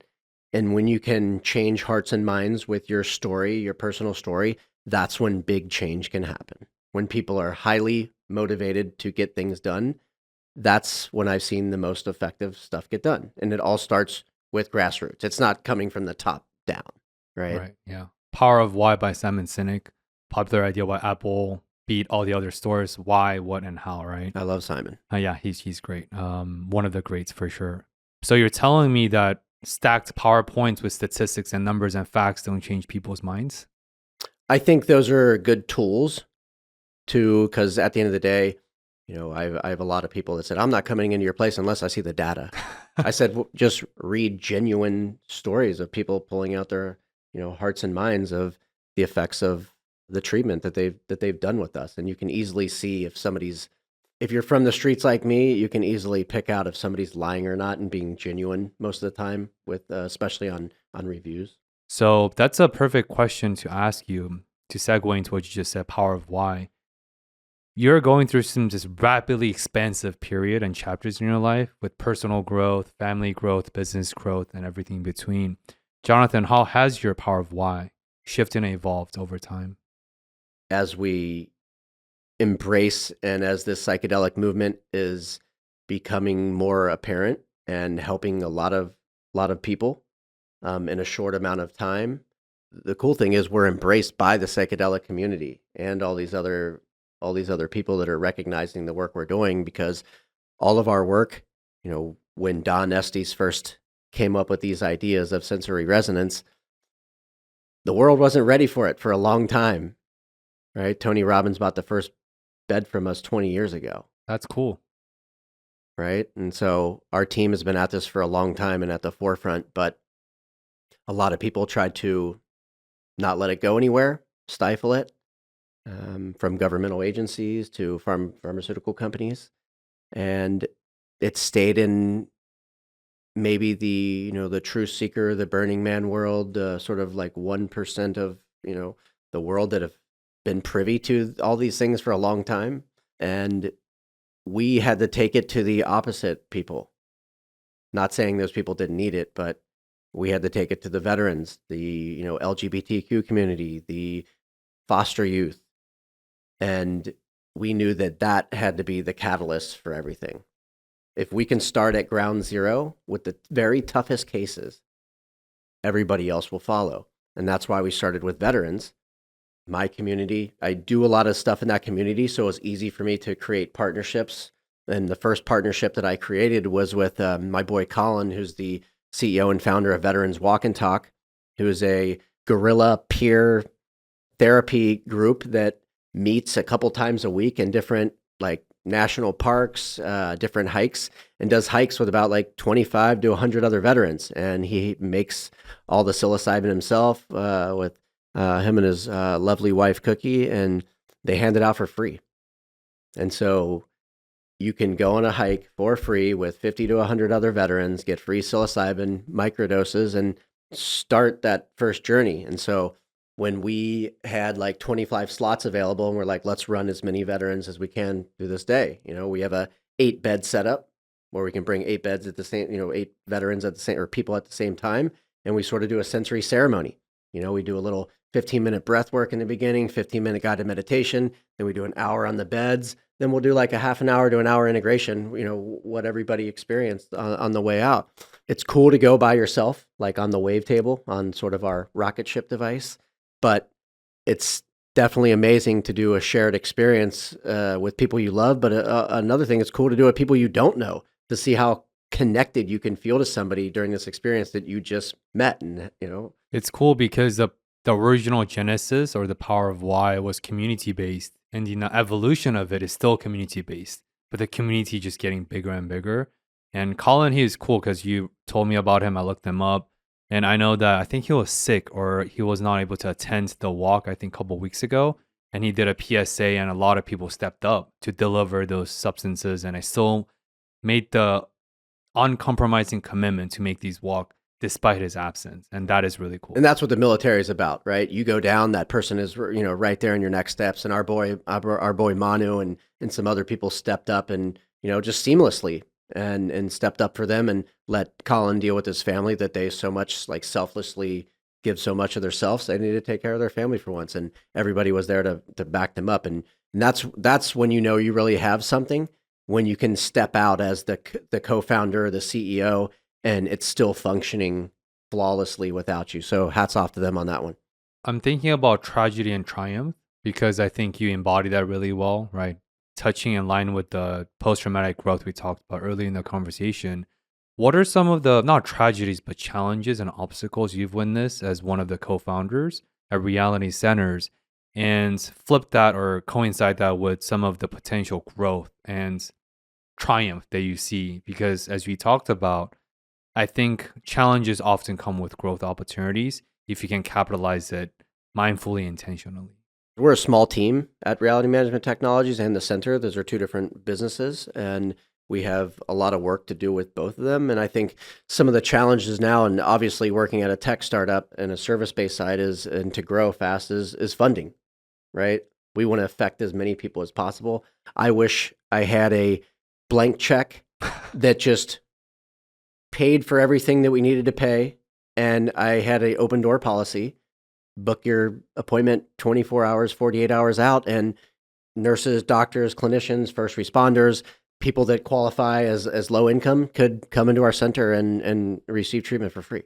And when you can change hearts and minds with your story, your personal story, that's when big change can happen. When people are highly motivated to get things done, that's when I've seen the most effective stuff get done. And it all starts with grassroots. It's not coming from the top down, right? Right. Yeah. Power of Why by Simon Sinek. Popular idea why Apple beat all the other stores. Why, what, and how, right? I love Simon. Yeah, he's great. One of the greats for sure. So you're telling me that stacked PowerPoints with statistics and numbers and facts don't change people's minds? I think those are good tools because at the end of the day, I have a lot of people that said, I'm not coming into your place unless I see the data. I said, just read genuine stories of people pulling out their, hearts and minds of the effects of the treatment that they've done with us. And you can easily see if you're from the streets like me, you can easily pick out if somebody's lying or not and being genuine most of the time with, especially on reviews. So that's a perfect question to ask you to segue into what you just said, Power of Why. You're going through some just rapidly expansive period and chapters in your life with personal growth, family growth, business growth, and everything in between. Jonathan, how has your Power of Why shifted and evolved over time? As we embrace and as this psychedelic movement is becoming more apparent and helping a lot of people in a short amount of time, the cool thing is we're embraced by the psychedelic community and all these other people that are recognizing the work we're doing, because all of our work, when Don Estes first came up with these ideas of sensory resonance, the world wasn't ready for it for a long time, right? Tony Robbins bought the first bed from us 20 years ago. That's cool. Right? And so our team has been at this for a long time and at the forefront, but a lot of people tried to not let it go anywhere, stifle it, from governmental agencies to pharmaceutical companies. And it stayed in maybe the truth seeker, the Burning Man world, sort of like 1% of, the world that have been privy to all these things for a long time. And we had to take it to the opposite people. Not saying those people didn't need it, but we had to take it to the veterans, the LGBTQ community, the foster youth, and we knew that had to be the catalyst for everything. If we can start at ground zero with the very toughest cases, everybody else will follow, and that's why we started with veterans. My community, I do a lot of stuff in that community, so it's easy for me to create partnerships. And the first partnership that I created was with my boy Colin, who's the CEO and founder of Veterans Walk and Talk, who is a guerrilla peer therapy group that meets a couple times a week in different like national parks, different hikes, and does hikes with about like 25 to 100 other veterans. And he makes all the psilocybin himself with him and his lovely wife, Cookie, and they hand it out for free. And so you can go on a hike for free with 50 to 100 other veterans, get free psilocybin microdoses, and start that first journey. And so when we had like 25 slots available and we're like, let's run as many veterans as we can through this day. We have a 8-bed setup where we can bring 8 beds at the same, 8 veterans at the same, or people at the same time. And we sort of do a sensory ceremony. We do a little 15-minute breath work in the beginning, 15-minute guided meditation. Then we do an hour on the beds. Then we'll do like a half an hour to an hour integration, what everybody experienced on the way out. It's cool to go by yourself, like on the wavetable on sort of our rocket ship device, but it's definitely amazing to do a shared experience with people you love. But another thing, it's cool to do it with people you don't know, to see how connected you can feel to somebody during this experience that you just met. And, It's cool because the original genesis or the power of why was community based, and the evolution of it is still community based, but the community just getting bigger and bigger. And Colin, he is cool because you told me about him. I looked him up, and I know that I think he was sick or he was not able to attend the walk, I think a couple weeks ago. And he did a PSA, and a lot of people stepped up to deliver those substances. And I still made the uncompromising commitment to make these walk despite his absence. And that is really cool. And that's what the military is about, right? You go down, that person is, right there in your next steps. And our boy Manu and some other people stepped up and, just seamlessly and stepped up for them and let Colin deal with his family that they so much like selflessly give so much of themselves. They need to take care of their family for once. And everybody was there to back them up. And that's when you really have something, when you can step out as the co-founder, the CEO, and it's still functioning flawlessly without you. So hats off to them on that one. I'm thinking about tragedy and triumph because I think you embody that really well, right? Touching in line with the post-traumatic growth we talked about early in the conversation. What are some of the, not tragedies, but challenges and obstacles you've witnessed as one of the co-founders at Reality Centers, and flip that or coincide that with some of the potential growth and triumph that you see? Because as we talked about, I think challenges often come with growth opportunities if you can capitalize it mindfully, intentionally. We're a small team at Reality Management Technologies and the center. Those are two different businesses, and we have a lot of work to do with both of them. And I think some of the challenges now, and obviously working at a tech startup and a service-based side and to grow fast is funding, right? We want to affect as many people as possible. I wish I had a blank check that just paid for everything that we needed to pay, and I had an open door policy. Book your appointment 24 hours, 48 hours out, and nurses, doctors, clinicians, first responders, people that qualify as low income could come into our center and receive treatment for free.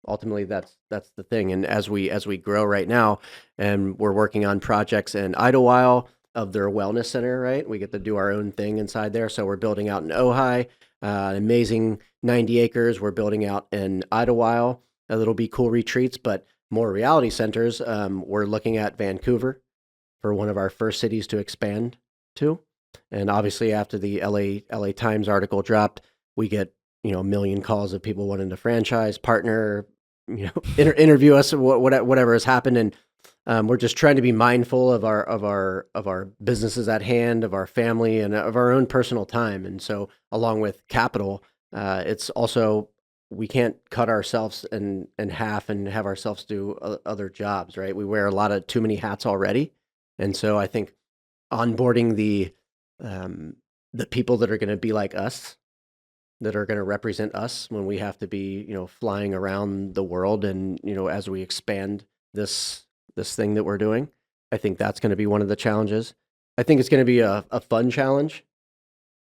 Ultimately, that's the thing. And as we grow right now, and we're working on projects in Idlewild of their wellness center, right? We get to do our own thing inside there. So we're building out in Ojai, an amazing 90 acres. We're building out in Idlewild. It'll be cool retreats, but more reality centers. We're looking at Vancouver for one of our first cities to expand to. And obviously after the LA Times article dropped, we get, a million calls of people wanting to franchise, partner, interview us, whatever has happened. And we're just trying to be mindful of our businesses at hand, of our family, and of our own personal time. And so along with capital, it's also, we can't cut ourselves in half and have ourselves do other jobs, right? We wear too many hats already. And so I think onboarding the people that are going to be like us, that are going to represent us when we have to be, flying around the world and, as we expand this thing that we're doing, I think that's going to be one of the challenges. I think it's going to be a fun challenge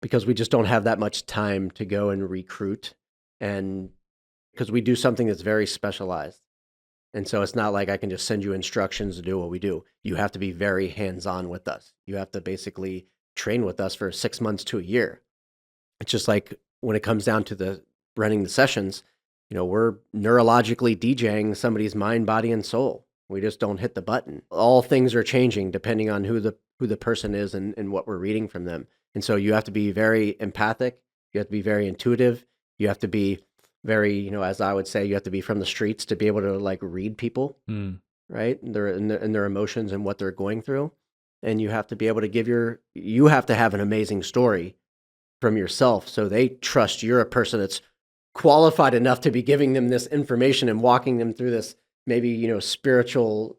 because we just don't have that much time to go and recruit, and because we do something that's very specialized. And so it's not like I can just send you instructions to do what we do. You have to be very hands-on with us. You have to basically train with us for 6 months to a year. It's just like when it comes down to running the sessions, we're neurologically DJing somebody's mind, body, and soul. We just don't hit the button. All things are changing depending on who the person is and what we're reading from them. And so you have to be very empathic. You have to be very intuitive. You have to be very, as I would say, you have to be from the streets to be able to like read people, right? And their emotions and what they're going through. And you have to be able to you have to have an amazing story from yourself. So they trust you're a person that's qualified enough to be giving them this information and walking them through this maybe, spiritual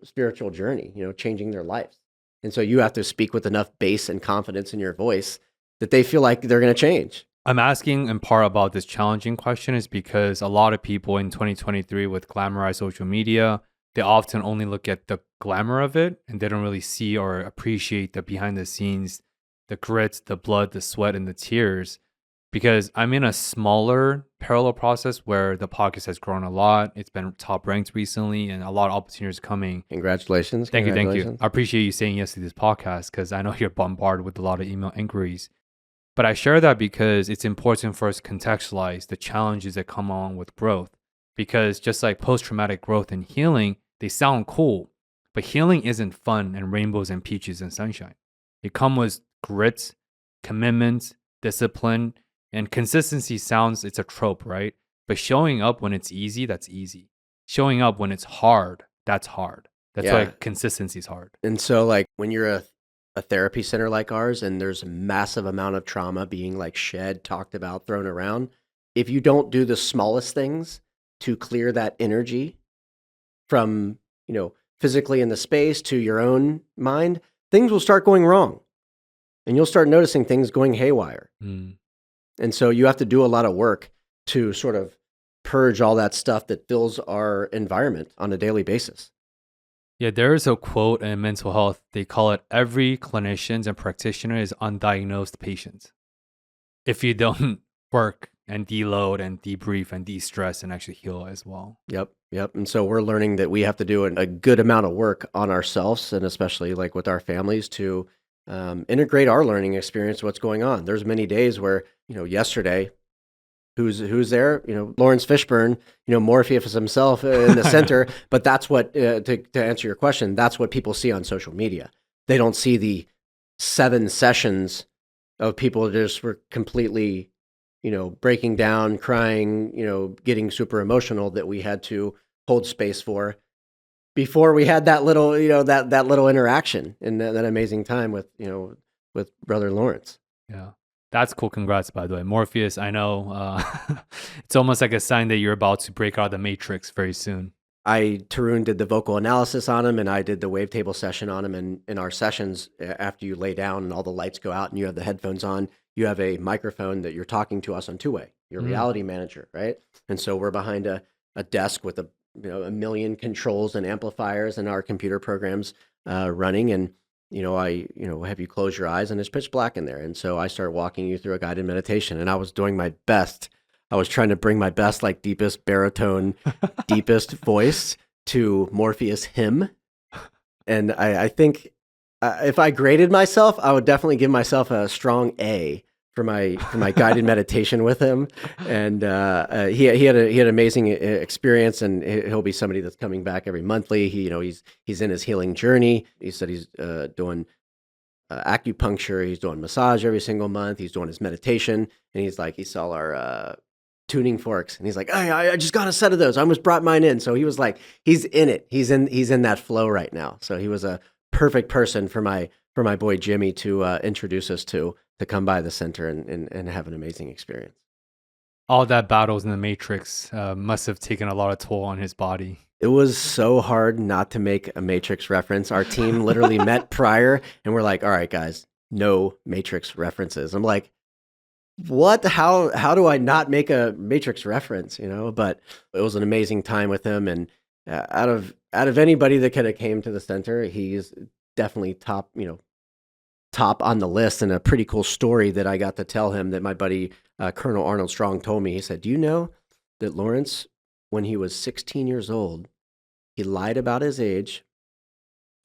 journey, changing their lives. And so you have to speak with enough bass and confidence in your voice that they feel like they're going to change. I'm asking in part about this challenging question is because a lot of people in 2023 with glamorized social media, they often only look at the glamour of it and they don't really see or appreciate the behind the scenes, the grit, the blood, the sweat, and the tears. Because I'm in a smaller parallel process where the podcast has grown a lot. It's been top ranked recently and a lot of opportunities coming. Congratulations. Thank you. I appreciate you saying yes to this podcast because I know you're bombarded with a lot of email inquiries. But I share that because it's important for us to contextualize the challenges that come along with growth. Because just like post-traumatic growth and healing, they sound cool, but healing isn't fun and rainbows and peaches and sunshine. It comes with grit, commitment, discipline, and consistency. It's a trope, right? But showing up when it's easy, that's easy. Showing up when it's hard, that's hard. That's why consistency is hard. And so like when you're a therapy center like ours and there's a massive amount of trauma being like shed, talked about, thrown around, if you don't do the smallest things to clear that energy from, physically in the space to your own mind, things will start going wrong. And you'll start noticing things going haywire. And so you have to do a lot of work to sort of purge all that stuff that fills our environment on a daily basis. Yeah, there is a quote in mental health. They call it every clinician and practitioner is undiagnosed patient. If you don't work and deload and debrief and de-stress and actually heal as well. Yep. And so we're learning that we have to do a good amount of work on ourselves and especially like with our families to integrate our learning experience, what's going on. There's many days where, yesterday, who's there? Lawrence Fishburne, Morpheus himself in the center. But that's what, to answer your question, that's what people see on social media. They don't see the 7 sessions of people just were completely, breaking down, crying, getting super emotional that we had to hold space for before we had that little, that little interaction and that amazing time with brother Lawrence. Yeah. That's cool. Congrats, by the way. Morpheus, I know it's almost like a sign that you're about to break out of the matrix very soon. Tarun did the vocal analysis on him and I did the wavetable session on him. And in our sessions, after you lay down and all the lights go out and you have the headphones on, you have a microphone that you're talking to us on two-way, your reality manager, right? And so we're behind a desk with a million controls and amplifiers and our computer programs running. And I have you close your eyes and it's pitch black in there. And so I start walking you through a guided meditation and I was doing my best. I was trying to bring my best, like deepest baritone, deepest voice to Morpheus hymn. And I think if I graded myself, I would definitely give myself a strong A for my guided meditation with him. And he had an amazing experience, and he'll be somebody that's coming back every monthly. He's in his healing journey. He said he's doing acupuncture. He's doing massage every single month. He's doing his meditation, and he saw our tuning forks, and he's like, hey, I just got a set of those. I almost brought mine in. So he was like, he's in it. He's in that flow right now. So he was a perfect person for my boy Jimmy to introduce us to come by the center and have an amazing experience. All that battles in the Matrix must have taken a lot of toll on his body. It was so hard not to make a Matrix reference. Our team literally met prior, and we're like, all right, guys, no Matrix references. I'm like, what? How do I not make a Matrix reference? But it was an amazing time with him, and out of anybody that could have came to the center, he's definitely top on the list. And a pretty cool story that I got to tell him that my buddy Colonel Arnold Strong told me. He said, "Do you know that Lawrence, when he was 16 years old, he lied about his age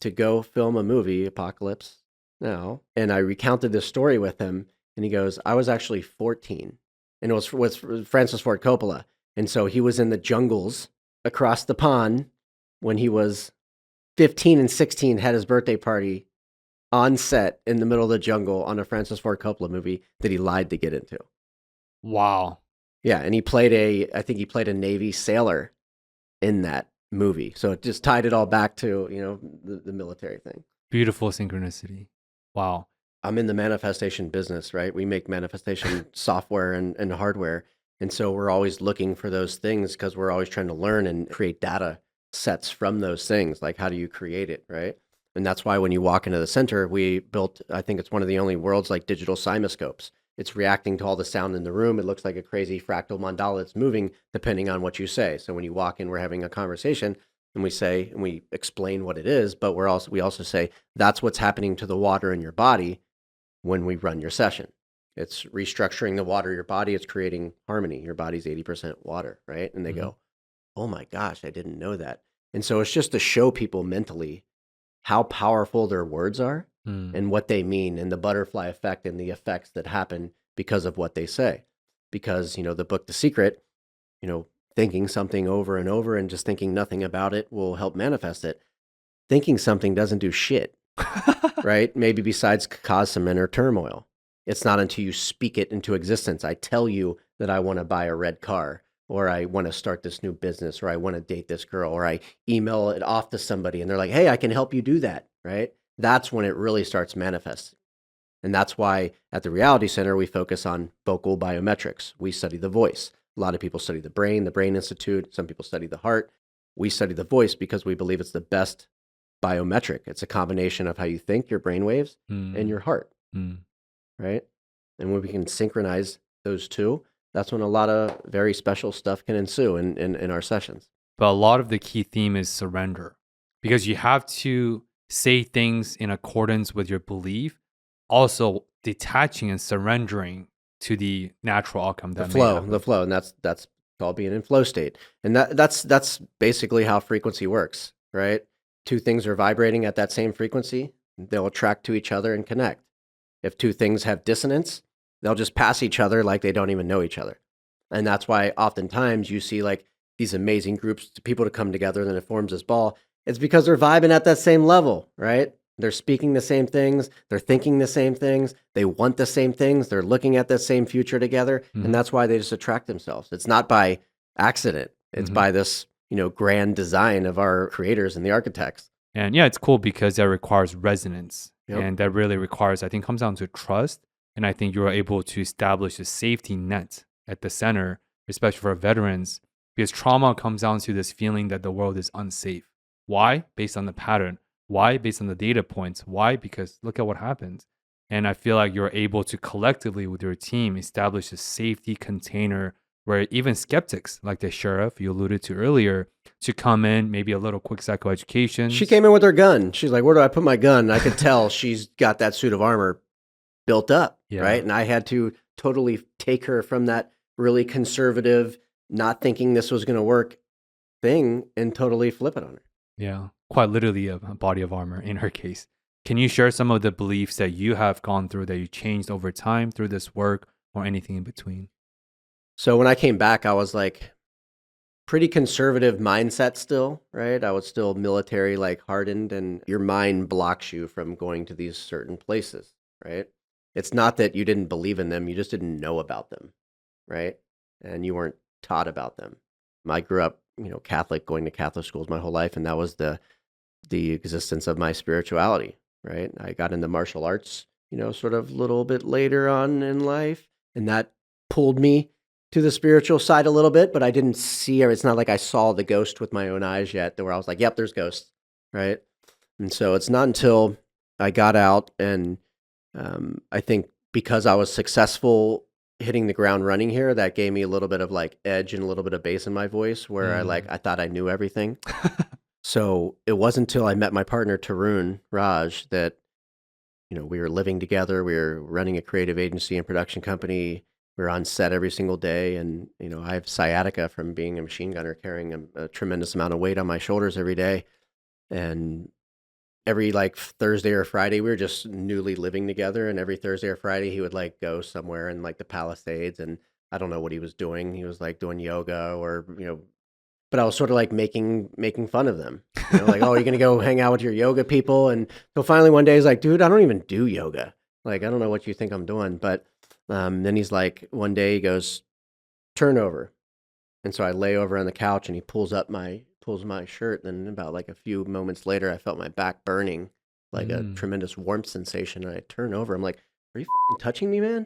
to go film a movie, Apocalypse Now?" And I recounted this story with him. And he goes, I was actually 14. And it was with Francis Ford Coppola. And so he was in the jungles across the pond when he was 15 and 16, had his birthday party on set in the middle of the jungle on a Francis Ford Coppola movie that he lied to get into. Wow. Yeah, and I think he played a Navy sailor in that movie. So it just tied it all back to, the military thing. Beautiful synchronicity. Wow. I'm in the manifestation business, right? We make manifestation software and hardware. And so we're always looking for those things because we're always trying to learn and create data sets from those things. Like, how do you create it, right? And that's why when you walk into the center, we built, I think it's one of the only world's like digital simoscopes. It's reacting to all the sound in the room. It looks like a crazy fractal mandala that's moving depending on what you say. So when you walk in, we're having a conversation and we explain what it is, but we also say that's what's happening to the water in your body when we run your session. It's restructuring the water of your body. It's creating harmony. Your body's 80% water, right? And they Mhm. go, oh my gosh, I didn't know that. And so it's just to show people mentally how powerful their words are Mm. and what they mean and the butterfly effect and the effects that happen because of what they say. Because, the book, The Secret, thinking something over and over and just thinking nothing about it will help manifest it. Thinking something doesn't do shit, right? Maybe besides cause some inner turmoil. It's not until you speak it into existence. I tell you that I want to buy a red car, or I want to start this new business, or I want to date this girl, or I email it off to somebody and they're like, hey, I can help you do that, right? That's when it really starts manifesting. And that's why at the Reality Center, we focus on vocal biometrics. We study the voice. A lot of people study the Brain Institute. Some people study the heart. We study the voice because we believe it's the best biometric. It's a combination of how you think, your brain waves, and Mm. your heart, Mm. right? And when we can synchronize those two, that's when a lot of very special stuff can ensue in our sessions. But a lot of the key theme is surrender because you have to say things in accordance with your belief, also detaching and surrendering to the natural outcome The that may flow, happen. and that's called being in flow state. And that's basically how frequency works, right? Two things are vibrating at that same frequency, they'll attract to each other and connect. If two things have dissonance, they'll just pass each other like they don't even know each other. And that's why oftentimes you see like these amazing groups of people to come together and then it forms this ball. It's because they're vibing at that same level, right? They're speaking the same things, they're thinking the same things, they want the same things, they're looking at the same future together, and Hmm. that's why they just attract themselves. It's not by accident. It's Hmm. by this, grand design of our creators and the architects. And yeah, it's cool because that requires resonance. Yep. And that really requires, I think, comes down to trust. And I think you're able to establish a safety net at the center, especially for veterans, because trauma comes down to this feeling that the world is unsafe. Why? Based on the pattern. Why? Based on the data points. Why? Because look at what happens. And I feel like you're able to collectively with your team establish a safety container where even skeptics, like the sheriff you alluded to earlier, to come in, maybe a little quick She psychoeducations. came in with her gun. She's like, "Where do I put my gun?" And I could tell she's got that suit of armor built up, Yeah. right? And I had to totally take her from that really conservative, not thinking this was going to work thing and totally flip it on her. Yeah. Quite literally a body of armor in her case. Can you share some of the beliefs that you have gone through that you changed over time through this work or anything in between? So when I came back, I was like pretty conservative mindset still, right? I was still military like hardened, and your mind blocks you from going to these certain places, right? It's not that you didn't believe in them, you just didn't know about them, right? And you weren't taught about them. I grew up, Catholic, going to Catholic schools my whole life, and that was the existence of my spirituality, right? I got into martial arts, sort of a little bit later on in life, and that pulled me to the spiritual side a little bit, but I didn't see her. It's not like I saw the ghost with my own eyes yet, where I was like, yep, there's ghosts, right? And so it's not until I got out and I think because I was successful hitting the ground running here, that gave me a little bit of like edge and a little bit of bass in my voice where Mm. I thought I knew everything. So it wasn't until I met my partner Tarun Raj that we were living together. We were running a creative agency and production company. We were on set every single day, and I have sciatica from being a machine gunner, carrying a tremendous amount of weight on my shoulders every day. And every like Thursday or Friday, we were just newly living together. And every Thursday or Friday, he would like go somewhere in like the Palisades, and I don't know what he was doing. He was like doing yoga or but I was sort of like making fun of them, like, "Oh, you're gonna go hang out with your yoga people?" And so finally one day he's like, "Dude, I don't even do yoga. Like, I don't know what you think I'm doing." But then he's like, one day he goes, "Turn over." And so I lay over on the couch, and he pulls my shirt. And then about like a few moments later, I felt my back burning, like a Mm. tremendous warmth sensation. And I turn over. I'm like, "Are you touching me, man?"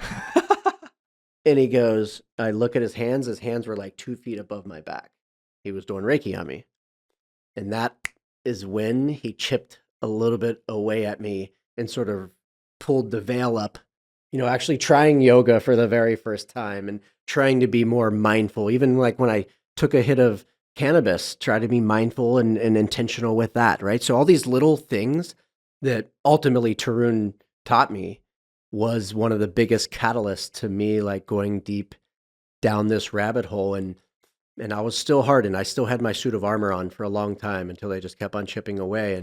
And he goes, I look at his hands. His hands were like 2 feet above my back. He was doing Reiki on me. And that is when he chipped a little bit away at me and sort of pulled the veil up, actually trying yoga for the very first time and trying to be more mindful. Even like when I took a hit of cannabis, try to be mindful and intentional with that, right? So all these little things that ultimately Tarun taught me was one of the biggest catalysts to me, like going deep down this rabbit hole. And I was still hardened. I still had my suit of armor on for a long time until they just kept on chipping away.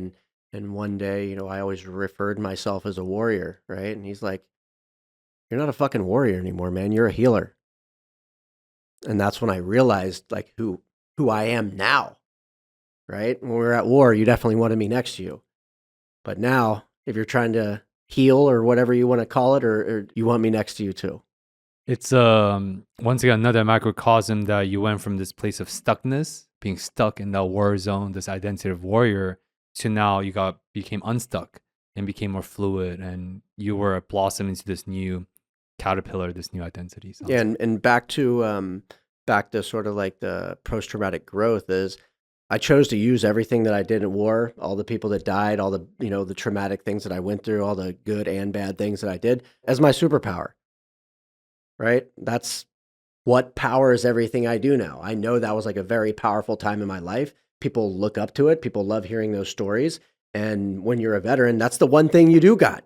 And one day, I always referred myself as a warrior, right? And he's like, "You're not a fucking warrior anymore, man. You're a healer." And that's when I realized like who I am now, right? When we were at war, you definitely wanted me next to you. But now, if you're trying to heal or whatever you want to call it, or you want me next to you too. It's once again another microcosm that you went from this place of stuckness, being stuck in that war zone, this identity of warrior, to now you became unstuck and became more fluid, and you were blossoming into this new caterpillar, this new identity. Yeah, and back to sort of like the post-traumatic growth is I chose to use everything that I did in war, all the people that died, all the the traumatic things that I went through, all the good and bad things that I did as my superpower. Right? That's what powers everything I do now. I know that was like a very powerful time in my life. People look up to it. People love hearing those stories. And when you're a veteran, that's the one thing you do got,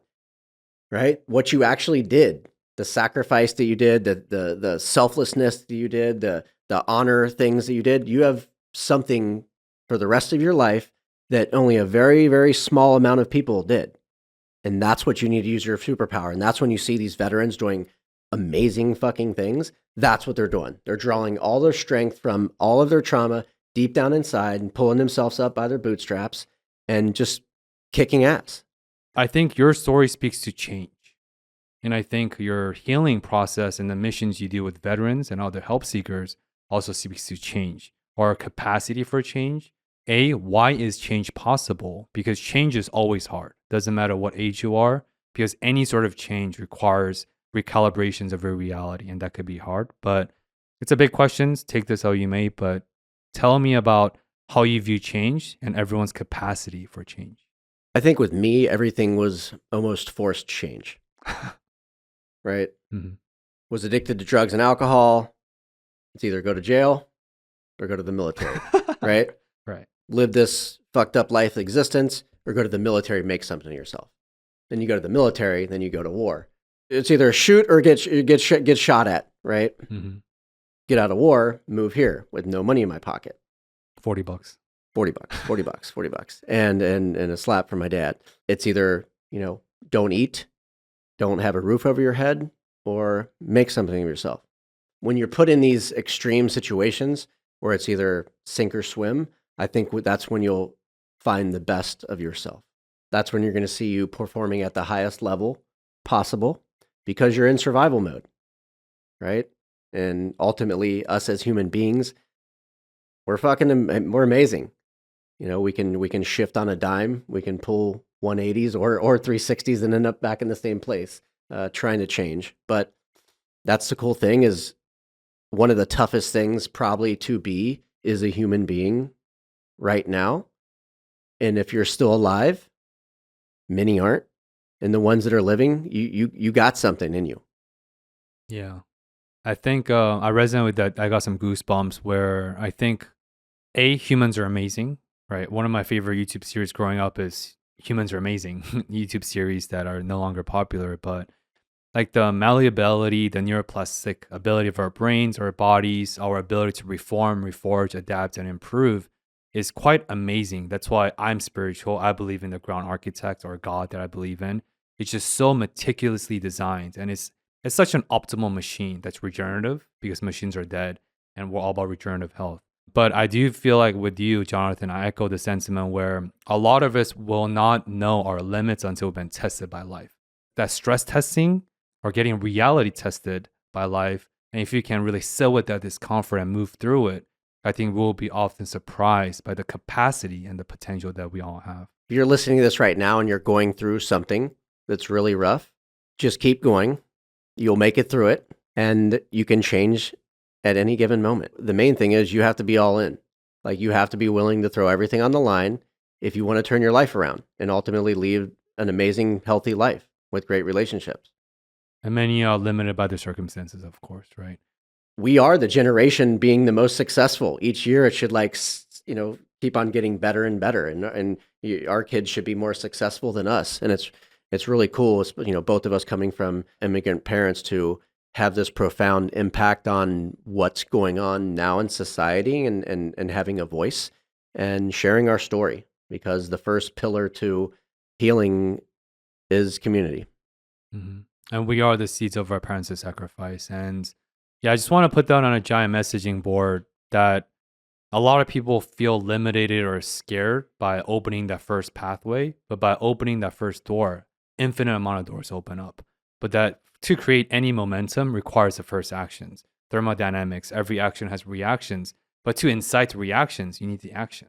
right? What you actually did, the sacrifice that you did, the selflessness that you did, the honor things that you did, you have something for the rest of your life that only a very, very small amount of people did. And that's what you need to use your superpower. And that's when you see these veterans doing amazing fucking things. That's what they're doing. They're drawing all their strength from all of their trauma deep down inside and pulling themselves up by their bootstraps and just kicking ass. I think your story speaks to change. And I think your healing process and the missions you do with veterans and other help seekers also speaks to change or a capacity for change. Why is change possible? Because change is always hard. Doesn't matter what age you are, because any sort of change requires recalibrations of your reality, and that could be hard. But it's a big question. Take this how you may, but tell me about how you view change and everyone's capacity for change. I think with me, everything was almost forced change, right? Mm-hmm. Was addicted to drugs and alcohol. It's either go to jail or go to the military, right? Right. Live this fucked up life existence or go to the military, make something of yourself. Then you go to the military, then you go to war. It's either shoot or get shot at, right? Mm-hmm. Get out of war, move here with no money in my pocket. $40. $40 bucks. And a slap from my dad. It's either, don't eat, don't have a roof over your head, or make something of yourself. When you're put in these extreme situations where it's either sink or swim, I think that's when you'll find the best of yourself. That's when you're going to see you performing at the highest level possible because you're in survival mode, right? And ultimately, us as human beings, we're amazing. We can shift on a dime. We can pull 180s or 360s and end up back in the same place, trying to change. But that's the cool thing is one of the toughest things probably to be is a human being right now. And if you're still alive, many aren't. And the ones that are living, you got something in you. Yeah. I think I resonate with that. I got some goosebumps where I think, humans are amazing, right? One of my favorite YouTube series growing up is Humans Are Amazing, YouTube series that are no longer popular, but like the malleability, the neuroplastic ability of our brains, our bodies, our ability to reform, reforge, adapt, and improve is quite amazing. That's why I'm spiritual. I believe in the ground architect or God that I believe in. It's just so meticulously designed, and it's such an optimal machine that's regenerative because machines are dead, and we're all about regenerative health. But I do feel like with you, Jonathan, I echo the sentiment where a lot of us will not know our limits until we've been tested by life. That stress testing or getting reality tested by life, and if you can really sit with that discomfort and move through it, I think we'll be often surprised by the capacity and the potential that we all have. If you're listening to this right now and you're going through something that's really rough, just keep going. You'll make it through it, and you can change at any given moment. The main thing is you have to be all in. Like, you have to be willing to throw everything on the line if you want to turn your life around and ultimately lead an amazing, healthy life with great relationships. And many are limited by their circumstances, of course, right? We are the generation being the most successful. Each year it should keep on getting better and better. And our kids should be more successful than us. And it's really cool, both of us coming from immigrant parents to have this profound impact on what's going on now in society and having a voice and sharing our story, because the first pillar to healing is community. Mm-hmm. And we are the seeds of our parents' sacrifice. And yeah, I just want to put that on a giant messaging board that a lot of people feel limited or scared by opening that first pathway, but by opening that first door, infinite amount of doors open up. But that to create any momentum requires the first actions. Thermodynamics, every action has reactions, but to incite reactions, you need the action,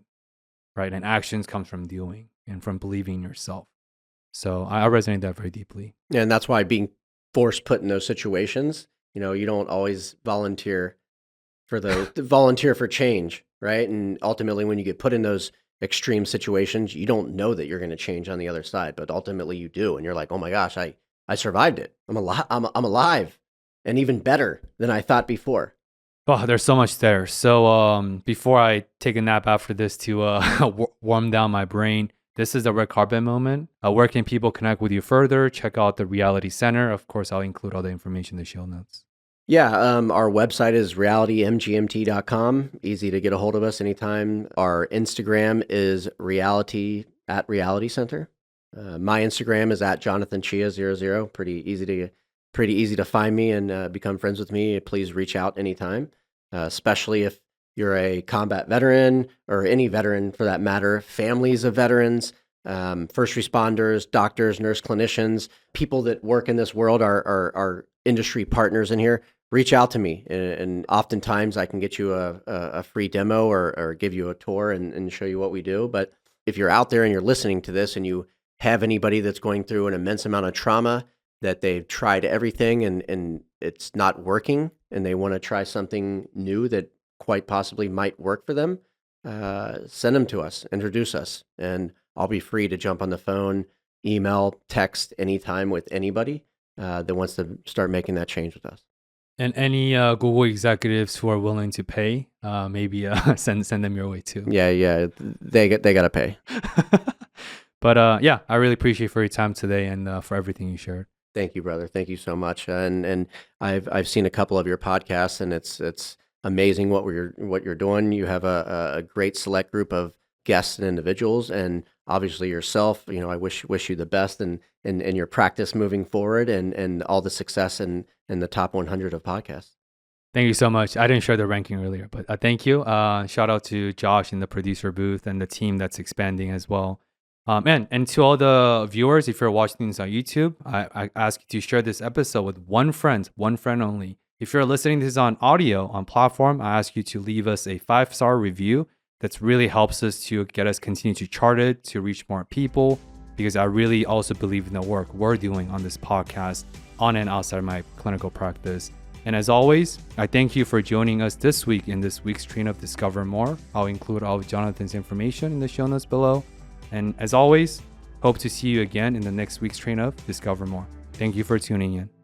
right? And actions comes from doing and from believing in yourself. So I resonate that very deeply. Yeah, and that's why being forced put in those situations, you don't always volunteer for change, right? And ultimately, when you get put in those extreme situations, you don't know that you're going to change on the other side, but ultimately you do, and you're like, oh my gosh, I survived it. I'm alive, and even better than I thought before. Oh, there's so much there. So before I take a nap after this to warm down my brain, this is the red carpet moment. Where can people connect with you further? Check out the Reality Center. Of course, I'll include all the information in the show notes. Yeah, our website is realitymgmt.com. Easy to get a hold of us anytime. Our Instagram is reality Center. My Instagram is at JonathanChia00. Pretty easy to find me and become friends with me. Please reach out anytime, especially if you're a combat veteran or any veteran for that matter, families of veterans, first responders, doctors, nurse clinicians, people that work in this world, are industry partners in here. Reach out to me, and oftentimes I can get you a free demo or give you a tour and show you what we do. But if you're out there and you're listening to this and you have anybody that's going through an immense amount of trauma, that they've tried everything and it's not working, and they want to try something new that quite possibly might work for them, send them to us, introduce us, and I'll be free to jump on the phone, email, text anytime with anybody that wants to start making that change with us. And any Google executives who are willing to pay, maybe send them your way too. Yeah, they got to pay. But yeah, I really appreciate for your time today and for everything you shared. Thank you, brother. Thank you so much. And I've seen a couple of your podcasts, and it's amazing what you're doing. You have a great select group of guests and individuals, and obviously yourself. I wish you the best and your practice moving forward, and all the success in the top 100 of podcasts. Thank you so much. I didn't share the ranking earlier, but thank you. Shout out to Josh in the producer booth and the team that's expanding as well. And to all the viewers, if you're watching this on YouTube, I ask you to share this episode with one friend only. If you're listening to this on audio on platform, I ask you to leave us a 5-star review. That really helps us to get us continue to chart it, to reach more people, because I really also believe in the work we're doing on this podcast on and outside my clinical practice. And as always, I thank you for joining us this week in this week's train of Discover More. I'll include all of Jonathan's information in the show notes below. And as always, hope to see you again in the next week's train of Discover More. Thank you for tuning in.